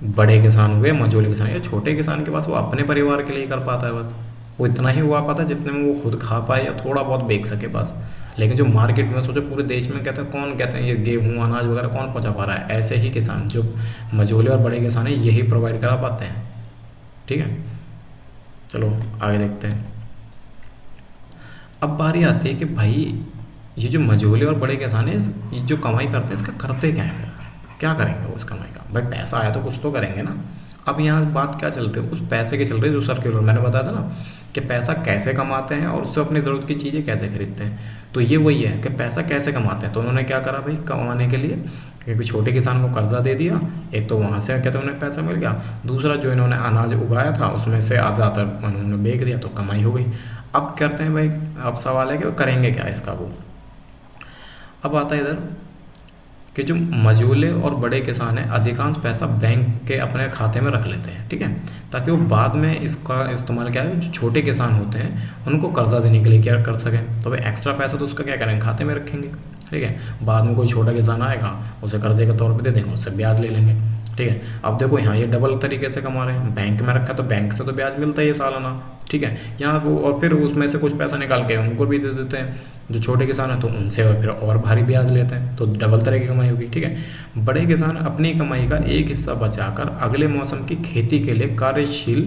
बड़े किसान हो गए, मझोले किसान। या छोटे किसान के पास वो अपने परिवार के लिए कर पाता है, बस वो इतना ही हुआ पाता है जितने में वो खुद खा पाए या थोड़ा बहुत बेच सके बस। लेकिन जो मार्केट में सोचो पूरे देश में कहते हैं, कौन कहते हैं ये गेहूँ अनाज वगैरह कौन पहुँचा पा रहा है? ऐसे ही किसान जो मझोले और बड़े किसान हैं यही प्रोवाइड करा पाते हैं। ठीक है, चलो आगे देखते हैं। अब बारी आती है कि भाई ये जो मझोले और बड़े किसान हैं ये जो कमाई करते हैं इसका करते क्या है, फिर क्या करेंगे वो उस कमाई का? भाई पैसा आया तो कुछ तो करेंगे ना। अब यहाँ बात क्या चल रही है, उस पैसे की चल रही है जो सर्कुलर मैंने बताया था ना कि पैसा कैसे कमाते हैं और उससे अपनी ज़रूरत की चीज़ें कैसे खरीदते हैं। तो ये वही है कि पैसा कैसे कमाते हैं। तो उन्होंने क्या करा भाई कमाने के लिए, क्योंकि छोटे किसान को कर्जा दे दिया, एक तो वहाँ से कहते हैं उन्हें पैसा मिल गया, दूसरा जो इन्होंने अनाज उगाया था उसमें से ज़्यादातर उन्होंने बेच दिया तो कमाई हो गई। अब करते हैं भाई, अब सवाल है कि वो करेंगे क्या इसका। वो अब आता है इधर कि जो मझोले और बड़े किसान हैं अधिकांश पैसा बैंक के अपने खाते में रख लेते हैं। ठीक है, ताकि वो बाद में इसका इस्तेमाल क्या है, जो छोटे किसान होते हैं उनको कर्जा देने के लिए क्या कर सकें। तो भाई एक्स्ट्रा पैसा तो उसका क्या करेंगे, खाते में रखेंगे। ठीक है, बाद में कोई छोटा किसान आएगा उसे कर्जे के तौर पे दे देंगे, उससे ब्याज ले लेंगे। ठीक है, अब देखो यहाँ ये डबल तरीके से कमा रहे हैं, बैंक में रखा तो बैंक से तो ब्याज मिलता ही है सालाना। ठीक है, यहाँ वो और फिर उसमें से कुछ पैसा निकाल के उनको भी दे देते हैं जो छोटे किसान हैं, तो उनसे फिर और भारी ब्याज लेते हैं, तो डबल तरह की कमाई होगी। ठीक है, बड़े किसान अपनी कमाई का एक हिस्सा बचाकर अगले मौसम की खेती के लिए कार्यशील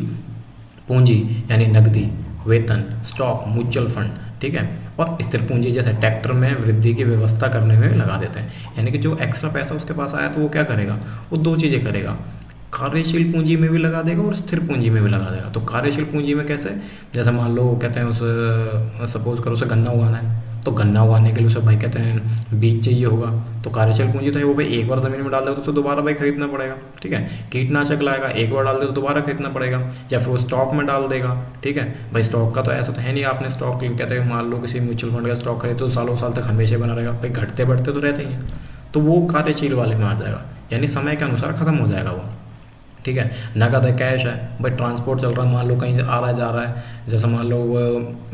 पूंजी यानी नकदी, वेतन, स्टॉक, म्यूचुअल फंड, ठीक है, और स्थिर पूंजी जैसे ट्रैक्टर में वृद्धि की व्यवस्था करने में लगा देते हैं। यानी कि जो एक्स्ट्रा पैसा उसके पास आया तो वो क्या करेगा, वो दो चीज़ें करेगा, कार्यशील पूंजी में भी लगा देगा और स्थिर पूंजी में भी लगा देगा। तो कार्यशील पूंजी में कैसे, जैसे मान लो कहते हैं उसे सपोज करो उसे गन्ना उगाना है, तो गन्ना उगाने के लिए उसे भाई कहते हैं बीज चाहिए होगा, तो कार्यशील पूंजी तो है वो भाई एक बार ज़मीन में डाल देगा तो उसे दोबारा भाई खरीदना पड़ेगा। ठीक है, कीटनाशक लाएगा एक बार डाल दे तो दोबारा खरीदना पड़ेगा, या फिर वो स्टॉक में डाल देगा। ठीक है भाई, स्टॉक का तो ऐसा तो है नहीं आपने स्टॉक कहते हैं मान लो किसी म्यूचुअल फंड का स्टॉक खरीदे तो सालों साल तक हमेशा बना रहेगा, भाई घटते बढ़ते तो रहते ही हैं, तो वो कार्यशील वाले में आ जाएगा, यानी समय के अनुसार ख़त्म हो जाएगा वो। ठीक है, नगद है, कैश है, भाई ट्रांसपोर्ट चल रहा है, मान लो कहीं आ रहा है जा रहा है, जैसे मान लो वो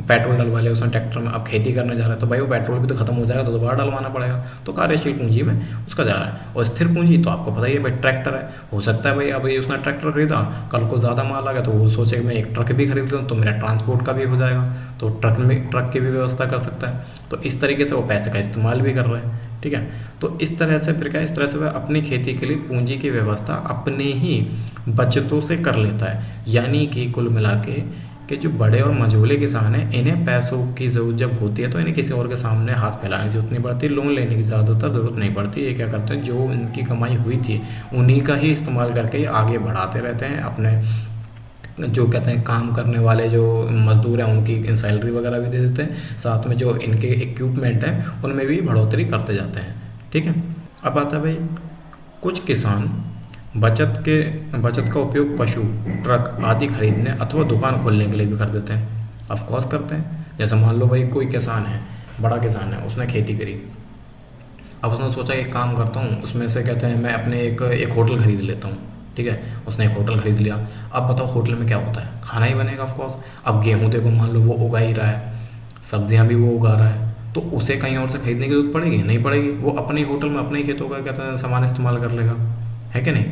पेट्रोल डलवा लिया उसने ट्रैक्टर में, अब खेती करने जा रहा है तो भाई वो पेट्रोल भी तो खत्म हो जाएगा तो दोबारा डलवाना पड़ेगा, तो कार्यशील पूंजी में उसका जा रहा है। और स्थिर पूंजी तो आपको पता ही है भाई, ट्रैक्टर है, हो सकता है भाई अब उसने ट्रैक्टर खरीदा, कल को ज़्यादा माल आ गया तो वो सोचे मैं एक ट्रक भी खरीद लूँ तो मेरा ट्रांसपोर्ट का भी हो जाएगा, तो ट्रक की भी व्यवस्था कर सकता है। तो इस तरीके से वो पैसे का इस्तेमाल भी कर रहा है। ठीक है, तो इस तरह से फिर क्या, इस तरह से वह अपनी खेती के लिए पूंजी की व्यवस्था अपने ही बचतों से कर लेता है। यानी कि कुल मिला के जो बड़े और मझोले किसान हैं इन्हें पैसों की ज़रूरत जब होती है तो इन्हें किसी और के सामने हाथ फैलाने की जरूरत नहीं पड़ती, लोन लेने की ज़्यादातर ज़रूरत नहीं पड़ती। ये क्या करते हैं, जो इनकी कमाई हुई थी उन्हीं का ही इस्तेमाल करके ये आगे बढ़ाते रहते हैं, अपने जो कहते हैं काम करने वाले जो मजदूर हैं उनकी सैलरी वगैरह भी दे देते हैं, साथ में जो इनके इक्विपमेंट हैं उनमें भी बढ़ोतरी करते जाते हैं। ठीक है, अब आता है भाई कुछ किसान बचत का उपयोग पशु, ट्रक आदि खरीदने अथवा दुकान खोलने के लिए भी कर देते हैं। ऑफकोर्स करते हैं, जैसे मान लो भाई कोई किसान है, बड़ा किसान है, उसने खेती करी, अब उसने सोचा एक काम करता हूँ उसमें से कहते हैं मैं अपने एक होटल खरीद लेता हूँ। ठीक है, उसने एक होटल खरीद लिया, अब बताओ होटल में क्या होता है, खाना ही बनेगा ऑफकोर्स। अब गेहूँ देखो मान लो वो उगा ही रहा है, सब्जियाँ भी वो उगा रहा है, तो उसे कहीं और से खरीदने की जरूरत पड़ेगी नहीं पड़ेगी, वो अपने होटल में अपने ही खेतों का कहते हैं सामान इस्तेमाल कर लेगा, है कि नहीं।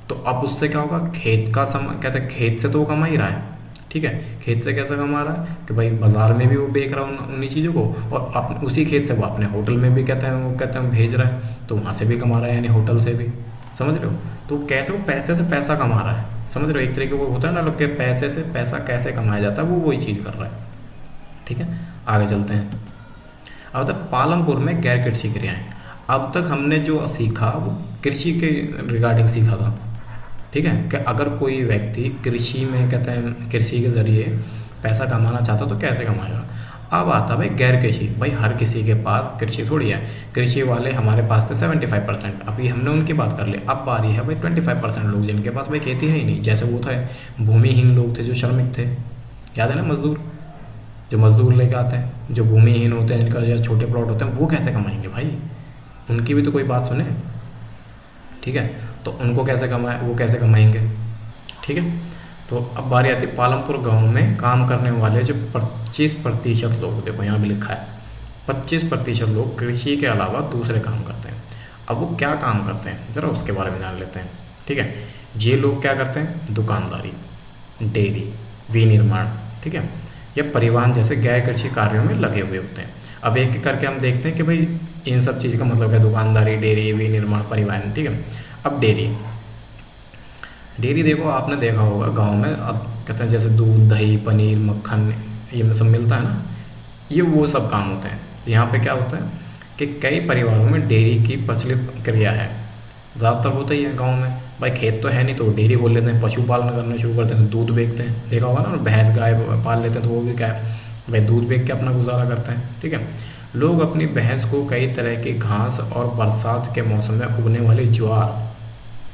तो अब उससे क्या होगा, खेत का सामान कहते हैं खेत से तो वो कमा ही रहा है। ठीक है, खेत से कैसे कमा रहा है कि भाई बाजार में भी वो बेच रहा है उन्हीं चीज़ों को, और उसी खेत से वो अपने होटल में भी कहते हैं भेज रहा है, तो वहाँ से भी कमा रहा है, यानी होटल से भी, समझ रहे हो। तो कैसे वो पैसे से पैसा कमा रहा है, समझ रहे हो, एक तरीके वो होता है ना लोग के पैसे से पैसा कैसे कमाया जाता है, वो वही चीज़ कर रहा है। ठीक है, आगे चलते हैं। अब तक पालमपुर में गैर कृषि क्रियाएं, अब तक हमने जो सीखा वो कृषि के रिगार्डिंग सीखा था, ठीक है, कि अगर कोई व्यक्ति कृषि में कहते हैं कृषि के ज़रिए पैसा कमाना चाहता तो कैसे कमाएगा। अब आता भाई गैर कृषि, भाई हर किसी के पास कृषि थोड़ी है, कृषि वाले हमारे पास थे 75%, अभी हमने उनकी बात कर ली, अब बारी है भाई 25% लोग जिनके पास भाई खेती है ही नहीं, जैसे वो था भूमिहीन लोग थे जो श्रमिक थे, याद है ना, मजदूर, जो मजदूर लेके आते हैं, जो भूमिहीन होते हैं जिनका जो छोटे प्लॉट होते हैं, वो कैसे कमाएंगे भाई, उनकी भी तो कोई बात सुने, ठीक है, तो उनको कैसे कमाए, वो कैसे कमाएंगे, ठीक है। तो अब बारी आती है पालमपुर गांव में काम करने वाले जो 25% लोग, देखो यहाँ भी लिखा है 25% लोग कृषि के अलावा दूसरे काम करते हैं। अब वो क्या काम करते हैं ज़रा उसके बारे में जान लेते हैं, ठीक है। ये लोग क्या करते हैं, दुकानदारी, डेयरी, विनिर्माण, ठीक है, या परिवहन जैसे गैर कृषि कार्यों में लगे हुए होते हैं। अब एक एक करके हम देखते हैं कि भाई इन सब चीज़ का मतलब है दुकानदारी, डेयरी, विनिर्माण, परिवहन, ठीक है। अब डेयरी, डेयरी देखो आपने देखा होगा गांव में, अब कहते हैं जैसे दूध, दही, पनीर, मक्खन, ये सब मिलता है ना, ये वो सब काम होते हैं। तो यहाँ पे क्या होता है कि कई परिवारों में डेयरी की प्रचलित क्रिया है, ज़्यादातर होता ही है गांव में, भाई खेत तो है नहीं तो डेयरी खोल लेते हैं, पशुपालन करना शुरू करते हैं, दूध बेचते हैं, देखा होगा ना, भैंस गाय पाल लेते हैं तो वो भी क्या है भाई दूध बेच के अपना गुजारा करते हैं, ठीक है। लोग अपनी भैंस को कई तरह की घास और बरसात के मौसम में उगने वाली ज्वार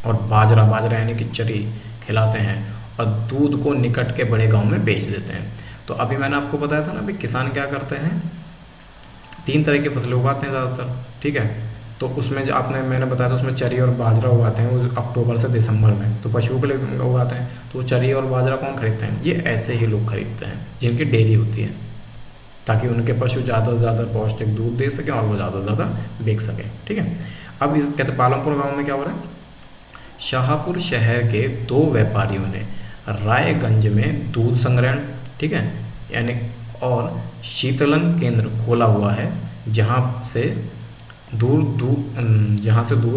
और बाजरा, बाजरा यानी कि चरी खिलाते हैं और दूध को निकट के बड़े गांव में बेच देते हैं। तो अभी मैंने आपको बताया था ना भाई किसान क्या करते हैं, 3 तरह की फसलें उगाते हैं ज़्यादातर, ठीक है। तो उसमें जो आपने मैंने बताया था उसमें चरी और बाजरा उगाते हैं वो अक्टूबर से दिसंबर में, तो पशुओं के लिए उगाते हैं। तो चरी और बाजरा कौन खरीदते हैं, ये ऐसे ही लोग खरीदते हैं जिनकी डेयरी होती है, ताकि उनके पशु ज़्यादा से ज़्यादा पौष्टिक दूध दे सकें और वो ज़्यादा से ज़्यादा बेच सकें, ठीक है। अब इस कहते पालमपुर गाँव में क्या हो रहा है, शाहपुर शहर के 2 व्यापारियों ने रायगंज में दूध संग्रहण, ठीक है, यानी और शीतलन केंद्र खोला हुआ है, जहाँ से दूर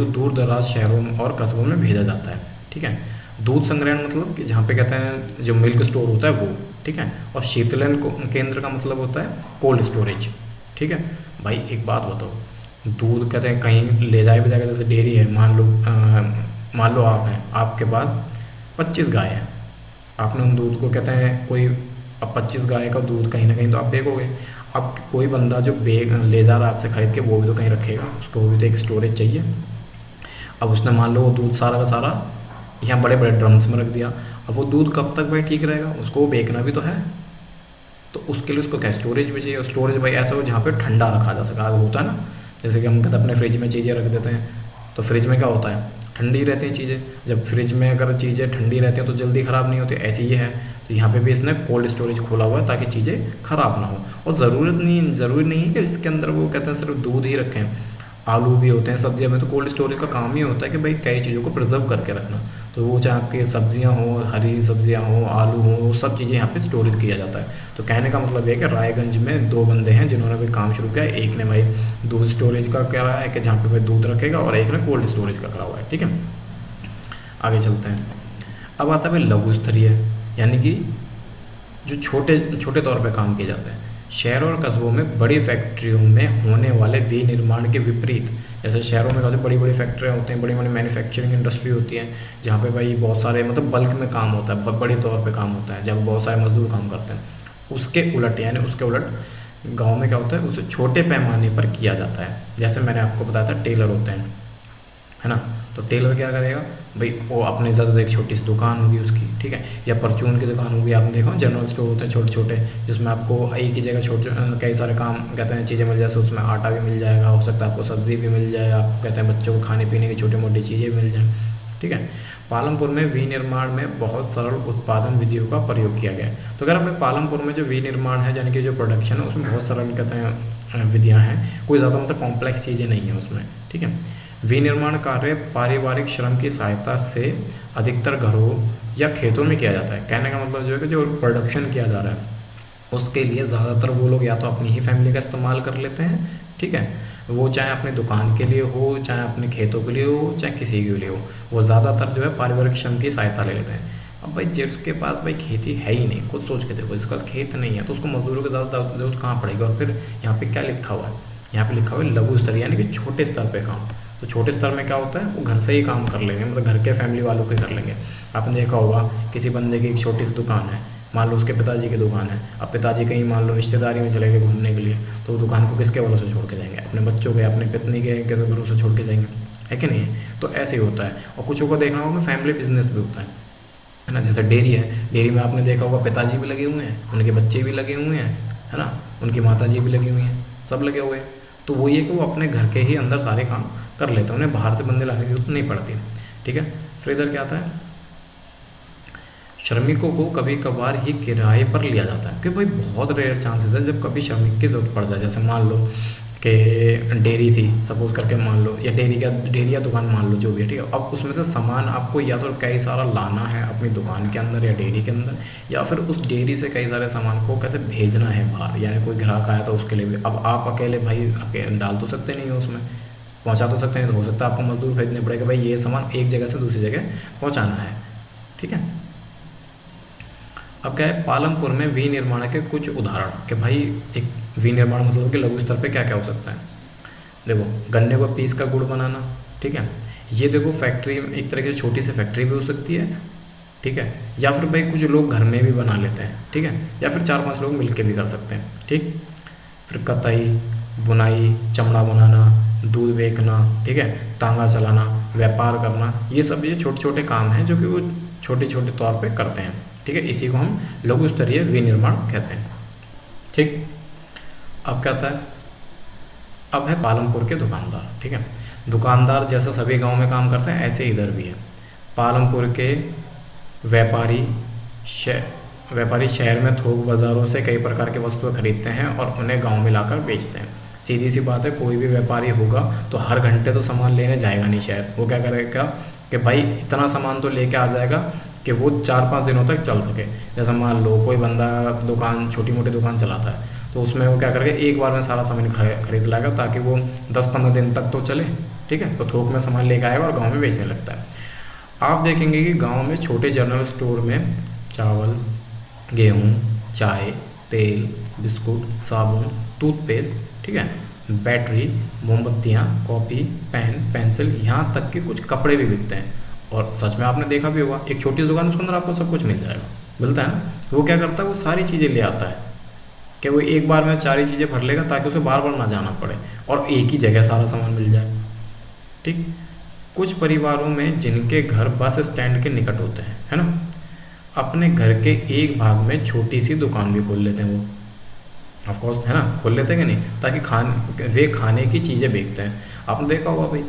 दूर दराज शहरों और कस्बों में भेजा जाता है, ठीक है। दूध संग्रहण मतलब कि जहाँ पे कहते हैं जो मिल्क स्टोर होता है वो, ठीक है, और शीतलन केंद्र का मतलब होता है कोल्ड स्टोरेज, ठीक है। भाई एक बात बताओ, दूध कहते हैं कहीं ले जाए भी जाएगा, जैसे डेयरी है, मान लो आप हैं, आपके पास 25 गाय हैं, आपने उन दूध को कहते हैं कोई, अब 25 गाय का दूध कहीं ना कहीं तो आप बेचोगे। अब कोई बंदा जो ले जा रहा है आपसे खरीद के, वो भी तो कहीं रखेगा, उसको भी तो एक स्टोरेज चाहिए। अब उसने मान लो वो दूध सारा का सारा यहाँ बड़े बड़े ड्रम्स में रख दिया, अब वो दूध कब तक भाई ठीक रहेगा, उसको वो बेचना भी तो है, तो उसके लिए उसको क्या स्टोरेज भी चाहिए। स्टोरेज भाई ऐसा हो जहाँ पे ठंडा रखा जा सका, होता है ना, जैसे कि हम कहते हैं अपने फ्रिज में चीज़ें रख देते हैं, तो फ्रिज में क्या होता है ठंडी रहती हैं चीज़ें, जब फ्रिज में अगर चीज़ें ठंडी रहती हैं तो जल्दी ख़राब नहीं होती, ऐसे ही है। तो यहाँ पे भी इसने कोल्ड स्टोरेज खोला हुआ है ताकि चीज़ें ख़राब ना हो, और ज़रूरी नहीं है कि इसके अंदर वो कहते हैं सिर्फ दूध ही रखें, आलू भी होते हैं, सब्जियां में, तो कोल्ड स्टोरेज का काम ही होता है कि भाई कई चीज़ों को प्रिजर्व करके रखना। तो वो चाहे आपकी सब्जियां हों, हरी सब्जियां हों, आलू हों, वो सब चीज़ें यहाँ पे स्टोरेज किया जाता है। तो कहने का मतलब ये है कि रायगंज में 2 बंदे हैं जिन्होंने भाई काम शुरू किया है, एक ने भाई दूध स्टोरेज का कह रहा है कि जहाँ पे भाई दूध रखेगा, और एक ने कोल्ड स्टोरेज का करा हुआ है, ठीक है। आगे चलते हैं, अब आता है भाई लघु स्तरीय, यानी कि जो छोटे छोटे तौर पे काम किए जाते हैं। शहरों और कस्बों में बड़ी फैक्ट्रियों में होने वाले विनिर्माण के विपरीत, जैसे शहरों में काफ़ी बड़ी बड़ी फैक्ट्रियाँ होती हैं, बड़ी बड़ी मैन्युफैक्चरिंग इंडस्ट्री होती है, जहाँ पे भाई बहुत सारे मतलब बल्क में काम होता है, बहुत बड़े तौर पे काम होता है, जब बहुत सारे मजदूर काम करते हैं। उसके उलट गाँव में क्या होता है, उसे छोटे पैमाने पर किया जाता है। जैसे मैंने आपको बताया था टेलर होते हैं, है ना, तो टेलर क्या करेगा भाई, वो अपने ज़्यादा एक छोटी सी दुकान होगी उसकी, ठीक है, या परचून की दुकान होगी, आपने देखा जनरल स्टोर होते हैं छोटे छोटे, जिसमें आपको एक ही जगह छोटे कई सारे काम कहते हैं चीज़ें मिल, जैसे उसमें आटा भी मिल जाएगा, हो सकता है आपको सब्ज़ी भी मिल जाए, आपको कहते हैं बच्चों को खाने पीने की छोटी मोटी चीज़ें भी मिल जाएँ, ठीक है। पालमपुर में विनिर्माण में बहुत सरल उत्पादन विधियों का प्रयोग किया गया है। तो अगर हमें पालमपुर में जो विनिर्माण है यानी कि जो प्रोडक्शन है उसमें बहुत सरल कहते हैं विधियाँ हैं, कोई ज़्यादा मतलब कॉम्प्लेक्स चीज़ें नहीं है उसमें, ठीक है। विनिर्माण कार्य पारिवारिक श्रम की सहायता से अधिकतर घरों या खेतों में किया जाता है। कहने का मतलब जो है कि जो प्रोडक्शन किया जा रहा है उसके लिए ज़्यादातर वो लोग या तो अपनी ही फैमिली का इस्तेमाल कर लेते हैं, ठीक है, वो चाहे अपनी दुकान के लिए हो, चाहे अपने खेतों के लिए हो, चाहे किसी के लिए हो, वो ज़्यादातर जो है पारिवारिक श्रम की सहायता ले लेते हैं। अब भाई जिसके पास भाई खेती है ही नहीं, खुद सोच के देखो, जिसके पास खेत नहीं है तो उसको मजदूरों की ज़्यादा ज़रूरत कहाँ पड़ेगी। और फिर यहाँ पे क्या लिखा हुआ है यहाँ पे लिखा हुआ है लघु स्तर यानी कि छोटे स्तर पे काम। तो छोटे स्तर में क्या होता है, वो घर से ही काम कर लेंगे, मतलब घर के फैमिली वालों के कर लेंगे। आपने देखा होगा किसी बंदे की एक छोटी सी दुकान है, मान लो उसके पिताजी की दुकान है, अब पिताजी कहीं मान लो रिश्तेदारी में चले गए घूमने के लिए, तो वो दुकान को किसके भरोसे छोड़ के जाएंगे, अपने बच्चों के, अपनी पत्नी के भरोसे छोड़ के जाएंगे, है कि नहीं। तो ऐसे ही होता है। और कुछ को देखना होगा फैमिली बिजनेस भी होता है ना। जैसे डेयरी है, डेयरी में आपने देखा होगा पिताजी भी लगे हुए हैं, उनके बच्चे भी लगे हुए हैं, है ना, उनकी माताजी भी लगी हुई हैं, सब लगे हुए हैं। तो वो ये कि वो अपने घर के ही अंदर सारे काम कर लेते हैं, उन्हें बाहर से बंदे लाने की जरूरत नहीं पड़ती। ठीक है, फिर इधर क्या आता है, श्रमिकों को कभी कभार ही किराए पर लिया जाता है। कि भाई बहुत रेयर चांसेस है जब कभी श्रमिक की जरूरत पड़ जाए। जैसे मान लो कि डेयरी थी सपोज करके, मान लो, या डेयरी या दुकान मान लो, जो भी है, ठीक है। अब उसमें से सामान आपको या तो कई सारा लाना है अपनी दुकान के अंदर या डेयरी के अंदर, या फिर उस डेयरी से कई सारे सामान को कहते भेजना है बाहर, यानी कोई ग्राहक आया तो उसके लिए भी। अब आप अकेले भाई अकेले डाल तो सकते नहीं हो उसमें, पहुंचा तो सकते नहीं, तो हो सकता है आपको मजदूर खरीदने पड़ेगा, भाई ये सामान एक जगह से दूसरी जगह पहुँचाना है। ठीक है, अब क्या है, पालमपुर में विनिर्माण के कुछ उदाहरण, कि भाई एक विनिर्माण मतलब कि लघु स्तर पे क्या क्या हो सकता है। देखो, गन्ने को पीस का गुड़ बनाना, ठीक है, ये देखो फैक्ट्री, एक तरह की छोटी सी फैक्ट्री भी हो सकती है, ठीक है, या फिर भाई कुछ लोग घर में भी बना लेते हैं, ठीक है, या फिर 4-5 लोग मिलके भी कर सकते हैं। ठीक, फिर कताई, बुनाई, चमड़ा बनाना, दूध बेचना, ठीक है, तांगा चलाना, व्यापार करना, ये सब ये छोटे छोटे काम हैं जो कि वो छोटे छोटे तौर पे करते हैं। ठीक है, इसी को हम लघु स्तरीय विनिर्माण कहते हैं। ठीक, अब क्या आता है, अब है पालमपुर के दुकानदार। ठीक है, दुकानदार जैसा सभी गांव में काम करते हैं ऐसे इधर भी है। पालमपुर के व्यापारी व्यापारी शहर में थोक बाज़ारों से कई प्रकार की वस्तुएं खरीदते हैं और उन्हें गांव में लाकर बेचते हैं। सीधी सी बात है, कोई भी व्यापारी होगा तो हर घंटे तो सामान लेने जाएगा नहीं शहर, वो क्या करेगा कि भाई इतना सामान तो लेके आ जाएगा कि वो 4-5 दिनों तक चल सके। जैसे मान लो कोई बंदा दुकान, छोटी मोटी दुकान चलाता है, तो उसमें वो क्या करेगा, एक बार में सारा सामान खरीद लाएगा ताकि वो 10-15 दिन तक तो चले। ठीक है, तो थोक में सामान लेके आएगा और गाँव में बेचने लगता है। आप देखेंगे कि गाँव में छोटे जनरल स्टोर में चावल, गेहूँ, चाय, तेल, बिस्कुट, साबुन, टूथपेस्ट, ठीक है, बैटरी, मोमबत्तियाँ, कॉपी, पेन, पेंसिल, यहाँ तक कि कुछ कपड़े भी बिकते हैं। और सच में आपने देखा भी होगा, एक छोटी सी दुकान, उसके अंदर आपको सब कुछ मिल जाएगा, मिलता है ना। वो क्या करता है, वो सारी चीज़ें ले आता है कि वो एक बार में सारी चीज़ें भर लेगा ताकि उसे बार बार ना जाना पड़े और एक ही जगह सारा सामान मिल जाए। ठीक, कुछ परिवारों में जिनके घर बस स्टैंड के निकट होते हैं, है ना, अपने घर के एक भाग में छोटी सी दुकान भी खोल लेते हैं। वो ऑफ कोर्स, है ना, खोल लेते हैं कि नहीं, ताकि वे खाने की चीज़ें बेचते हैं। आपने देखा होगा भाई,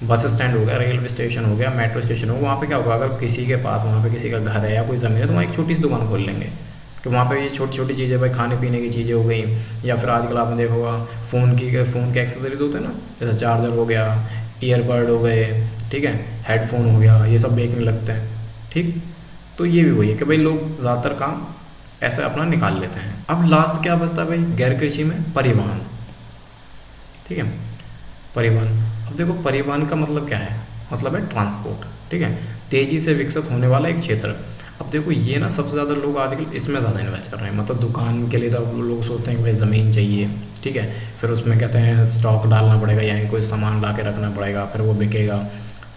बस स्टैंड हो गया, रेलवे स्टेशन हो गया, मेट्रो स्टेशन हो गया, वहाँ पे क्या होगा, अगर किसी के पास वहाँ पे किसी का घर है या कोई ज़मीन है तो वहाँ एक छोटी सी दुकान खोल लेंगे कि वहाँ पे ये छोटी छोटी चीज़ें, भाई खाने पीने की चीज़ें हो गई, या फिर आजकल आपने देखा होगा फ़ोन के एक्सेसरीज होते हैं ना, जैसे चार्जर हो गया, ईयरबड हो गए, ठीक है, हेडफोन हो गया, ये सब बेचने लगते हैं। ठीक, तो ये भी वही है कि भाई लोग ज़्यादातर काम ऐसे अपना निकाल लेते हैं। अब लास्ट क्या बचता है भाई, गैर कृषि में परिवहन। ठीक है, परिवहन, अब देखो परिवहन का मतलब क्या है, मतलब है ट्रांसपोर्ट। ठीक है, तेज़ी से विकसित होने वाला एक क्षेत्र। अब देखो ये ना सबसे ज़्यादा लोग आजकल इसमें ज़्यादा इन्वेस्ट कर रहे हैं। मतलब दुकान के लिए तो अब लोग सोचते हैं कि भाई ज़मीन चाहिए, ठीक है, फिर उसमें कहते हैं स्टॉक डालना पड़ेगा, यानी कोई सामान ला के रखना पड़ेगा, फिर वो बिकेगा।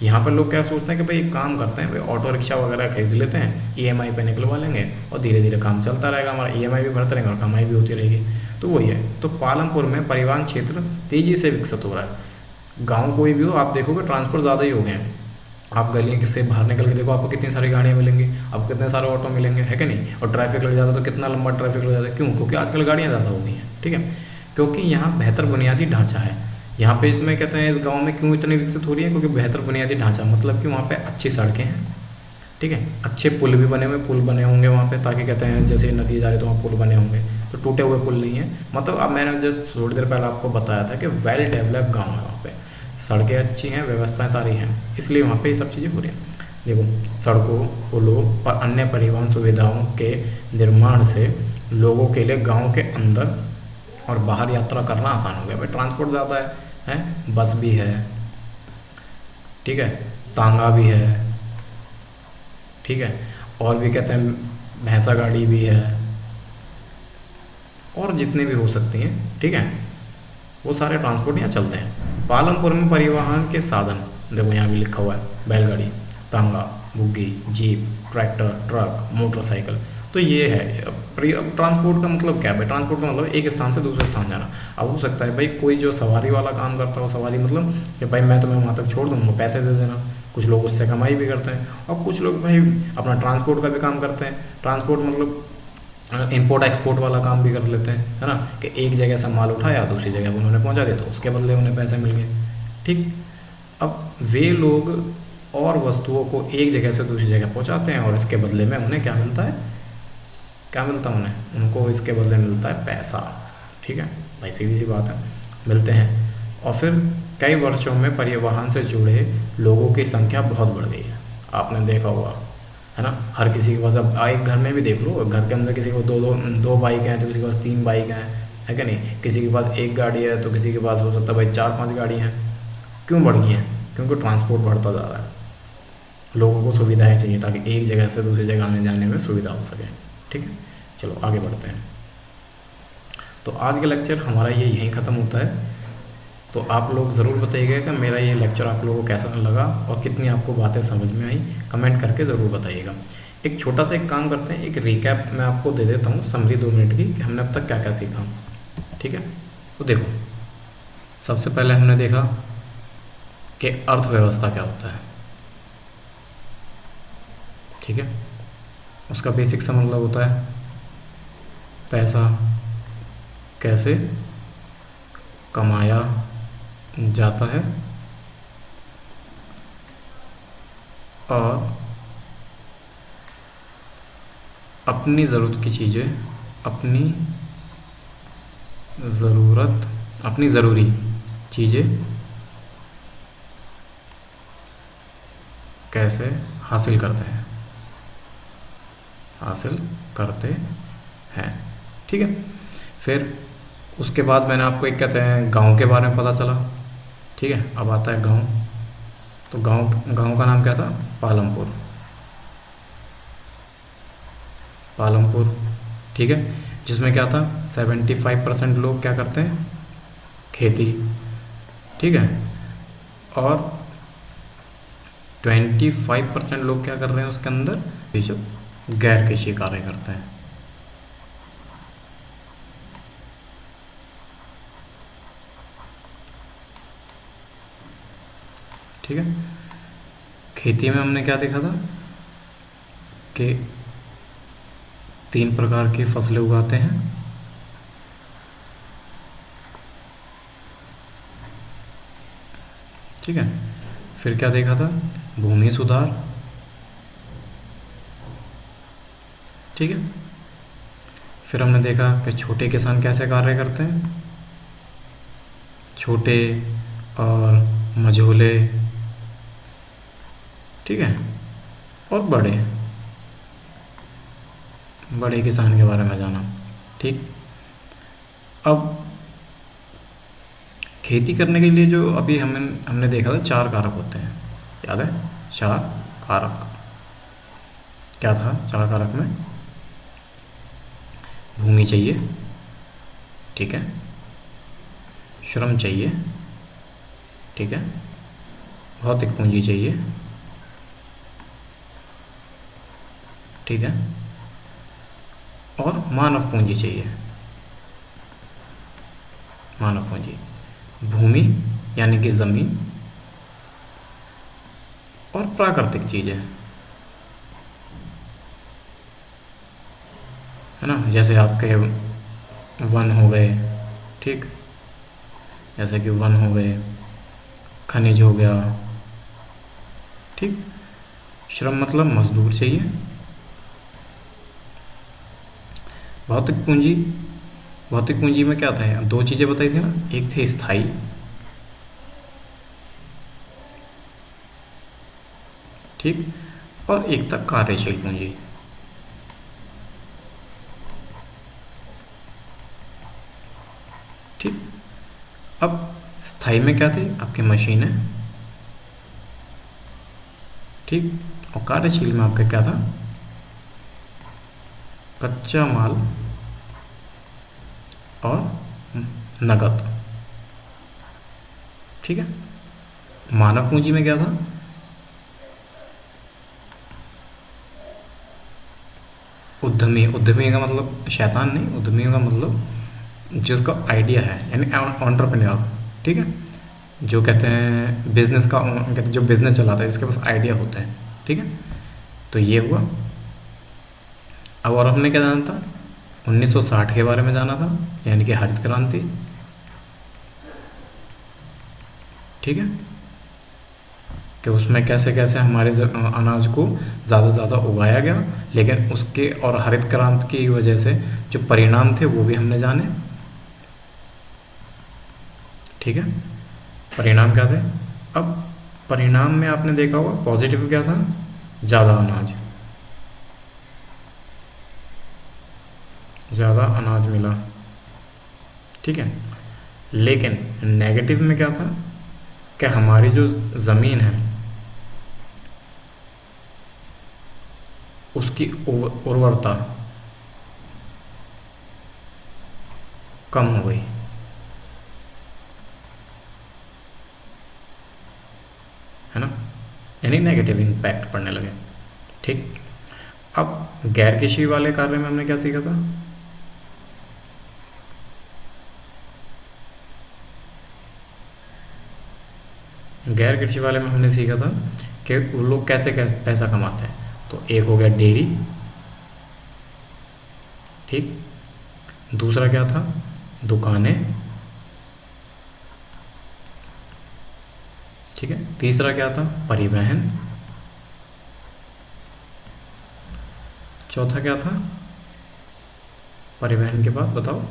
यहाँ पर लोग क्या सोचते हैं कि भाई एक काम करते हैं, भाई ऑटो रिक्शा वगैरह खरीद लेते हैं, ईएमआई पे निकलवा लेंगे और धीरे धीरे काम चलता रहेगा, हमारा ईएमआई भी भरते रहेंगे और कमाई भी होती रहेगी। तो वही है, तो पालमपुर में परिवहन क्षेत्र तेज़ी से विकसित हो रहा है। गाँव कोई भी हो, आप देखोगे ट्रांसपोर्ट ज़्यादा ही हो गए हैं। आप गलियों से बाहर निकल के देखो, आपको कितनी सारी गाड़ियाँ मिलेंगी, आपको कितने सारे ऑटो मिलेंगे, है कि नहीं। और ट्रैफिक लग जाता है तो कितना लंबा ट्रैफिक लग जाता है, क्यों, क्योंकि आजकल गाड़ियाँ ज़्यादा हो गई हैं। ठीक है, क्योंकि यहाँ बेहतर बुनियादी ढांचा है। यहाँ पे इसमें कहते हैं इस गांव में क्यों इतनी विकसित हो रही है, क्योंकि बेहतर बुनियादी ढांचा, मतलब कि वहाँ पे अच्छी सड़कें हैं, ठीक है, अच्छे पुल भी बने हुए, पुल बने होंगे वहाँ पे, ताकि कहते हैं जैसे नदी जा रही तो वहाँ पुल बने होंगे, तो टूटे हुए पुल नहीं है। मतलब अब मैंने जस्ट थोड़ी देर पहले आपको बताया था कि वेल डेवलप गाँव है, वहाँ पे सड़कें अच्छी हैं, व्यवस्थाएँ सारी हैं, इसलिए वहाँ पर ये सब चीज़ें हो रही हैं। देखो, सड़कों, पुलों और अन्य परिवहन सुविधाओं के निर्माण से लोगों के लिए गाँव के अंदर और बाहर यात्रा करना आसान हो गया। भाई ट्रांसपोर्ट ज़्यादा है, बस भी है, ठीक है, तांगा भी है, ठीक है, और भी कहते हैं भैंसा गाड़ी भी है, और जितने भी हो सकती हैं, ठीक है, वो सारे ट्रांसपोर्ट यहाँ चलते हैं। पालमपुर में परिवहन के साधन देखो यहाँ भी लिखा हुआ है, बैलगाड़ी, तांगा, बुग्गी, जीप, ट्रैक्टर, ट्रक, मोटरसाइकिल। तो ये है ट्रांसपोर्ट का मतलब क्या है भाई? ट्रांसपोर्ट का मतलब एक स्थान से दूसरे स्थान जाना। अब हो सकता है भाई कोई जो सवारी वाला काम करता हो, सवारी मतलब कि भाई मैं तुम्हें वहाँ तक छोड़ दूँगा, पैसे दे देना। कुछ लोग उससे कमाई भी करते हैं, और कुछ लोग भाई अपना ट्रांसपोर्ट का भी काम करते हैं। ट्रांसपोर्ट मतलब इंपोर्ट एक्सपोर्ट वाला काम भी कर लेते हैं, है ना, कि एक जगह से माल उठाया दूसरी जगह उन्होंने पहुंचा दिया, तो उसके बदले उन्हें पैसे मिल गए। ठीक, अब वे लोग और वस्तुओं को एक जगह से दूसरी जगह पहुंचाते हैं, और इसके बदले में उन्हें क्या मिलता है? क्या मिलता है उन्हें? उनको इसके बदले मिलता है पैसा। ठीक है भाई, सीधी सी बात है, मिलते हैं। और फिर कई वर्षों में परिवहन से जुड़े लोगों की संख्या बहुत बढ़ गई है, आपने देखा होगा, है ना। हर किसी के पास, अब एक घर में भी देख लो, घर के अंदर किसी के पास दो बाइक हैं, तो किसी के पास 3 बाइक हैं, है क्या नहीं? किसी के पास एक गाड़ी है, तो किसी के पास हो सकता है भाई 4-5 गाड़ी हैं। क्यों बढ़ गई हैं? क्योंकि ट्रांसपोर्ट बढ़ता जा रहा है, लोगों को सुविधाएं चाहिए ताकि एक जगह से दूसरी जगह आने जाने में सुविधा हो सके। ठीक है, चलो आगे बढ़ते हैं। तो आज का लेक्चर हमारा ये यहीं ख़त्म होता है। तो आप लोग ज़रूर बताइएगा कि मेरा ये लेक्चर आप लोगों को कैसा लगा और कितनी आपको बातें समझ में आई, कमेंट करके ज़रूर बताइएगा। एक छोटा सा एक काम करते हैं, एक रिकैप मैं आपको दे देता हूँ, समरी 2 मिनट की, कि हमने अब तक क्या क्या सीखा। ठीक है, तो देखो, सबसे पहले हमने देखा कि अर्थव्यवस्था क्या होता है। ठीक है, उसका बेसिक सा मतलब होता है पैसा कैसे कमाया जाता है और अपनी ज़रूरत की चीज़ें, अपनी ज़रूरी चीज़ें कैसे हासिल करते हैं। ठीक है, फिर उसके बाद मैंने आपको एक कहते हैं गांव के बारे में पता चला। ठीक है, अब आता है गांव। तो गांव का नाम क्या था? पालमपुर। ठीक है, जिसमें क्या था, 75% लोग क्या करते हैं? खेती। ठीक है, और 25% लोग क्या कर रहे हैं उसके अंदर? ये जो गैर कृषि कार्य करते हैं। ठीक है, खेती में हमने क्या देखा था कि 3 प्रकार की फसलें उगाते हैं। ठीक है, फिर क्या देखा था? भूमि सुधार। ठीक है, फिर हमने देखा कि छोटे किसान कैसे कार्य करते हैं, छोटे और मझोले। ठीक है, और बड़े किसान के बारे में जाना। ठीक, अब खेती करने के लिए जो अभी हमने देखा था 4 कारक होते हैं, याद है? 4 कारक क्या था? 4 कारक में भूमि चाहिए, ठीक है, श्रम चाहिए, ठीक है, भौतिक पूंजी चाहिए, ठीक है, और मानव पूंजी चाहिए। मानव पूंजी, भूमि यानी कि ज़मीन, और प्राकृतिक चीज़ें, है ना, जैसे आपके वन हो गए। ठीक, जैसे कि वन हो गए, खनिज हो गया। ठीक, श्रम मतलब मजदूर चाहिए। भौतिक पूंजी में क्या था? 2 चीज़ें बताई थी ना, एक थे स्थायी, ठीक, और एक था कार्यशील पूंजी। ठीक, अब स्थायी में क्या थे? आपकी मशीनें। ठीक, और कार्यशील में आपका क्या था? कच्चा माल और नकद। ठीक है। मानव पूंजी में क्या था, उद्यमी, उद्यमी का मतलब शैतान नहीं, उद्यमी का मतलब जिसका आइडिया है, यानी एंटरप्रेन्योर। ठीक है, जो कहते हैं बिजनेस का, कहते हैं जो बिजनेस चलाता है, जिसके पास आइडिया होता है। ठीक है, तो ये हुआ। अब और हमने क्या जाना था, 1960 के बारे में जाना था, यानी कि हरित क्रांति। ठीक है, कि उसमें कैसे कैसे हमारे अनाज को ज़्यादा से ज़्यादा उगाया गया, लेकिन उसके और हरित क्रांति की वजह से जो परिणाम थे वो भी हमने जाने। ठीक है, परिणाम क्या थे। अब परिणाम में आपने देखा होगा पॉजिटिव क्या था, ज़्यादा अनाज, ज़्यादा अनाज मिला। ठीक है, लेकिन नेगेटिव में क्या था कि हमारी जो ज़मीन है उसकी उर्वरता कम हो गई, है ना, यानी नेगेटिव इम्पैक्ट पड़ने लगे। ठीक, अब गैर कृषि वाले कार्य में हमने क्या सीखा था, गैर कृषि वाले में हमने सीखा था कि वो लोग कैसे पैसा कमाते हैं। तो एक हो गया डेयरी, ठीक, दूसरा क्या था, दुकानें, ठीक है, तीसरा क्या था, परिवहन, चौथा क्या था, परिवहन के बाद बताओ,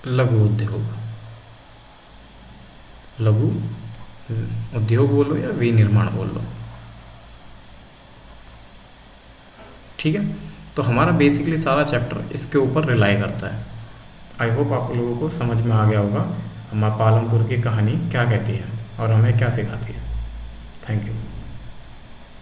लघु उद्योग, लघु उद्योग बोलो या विनिर्माण बोल लो। ठीक है, तो हमारा बेसिकली सारा चैप्टर इसके ऊपर रिलाई करता है। आई होप आप लोगों को समझ में आ गया होगा हमारा पालमपुर की कहानी क्या कहती है और हमें क्या सिखाती है। Thank you.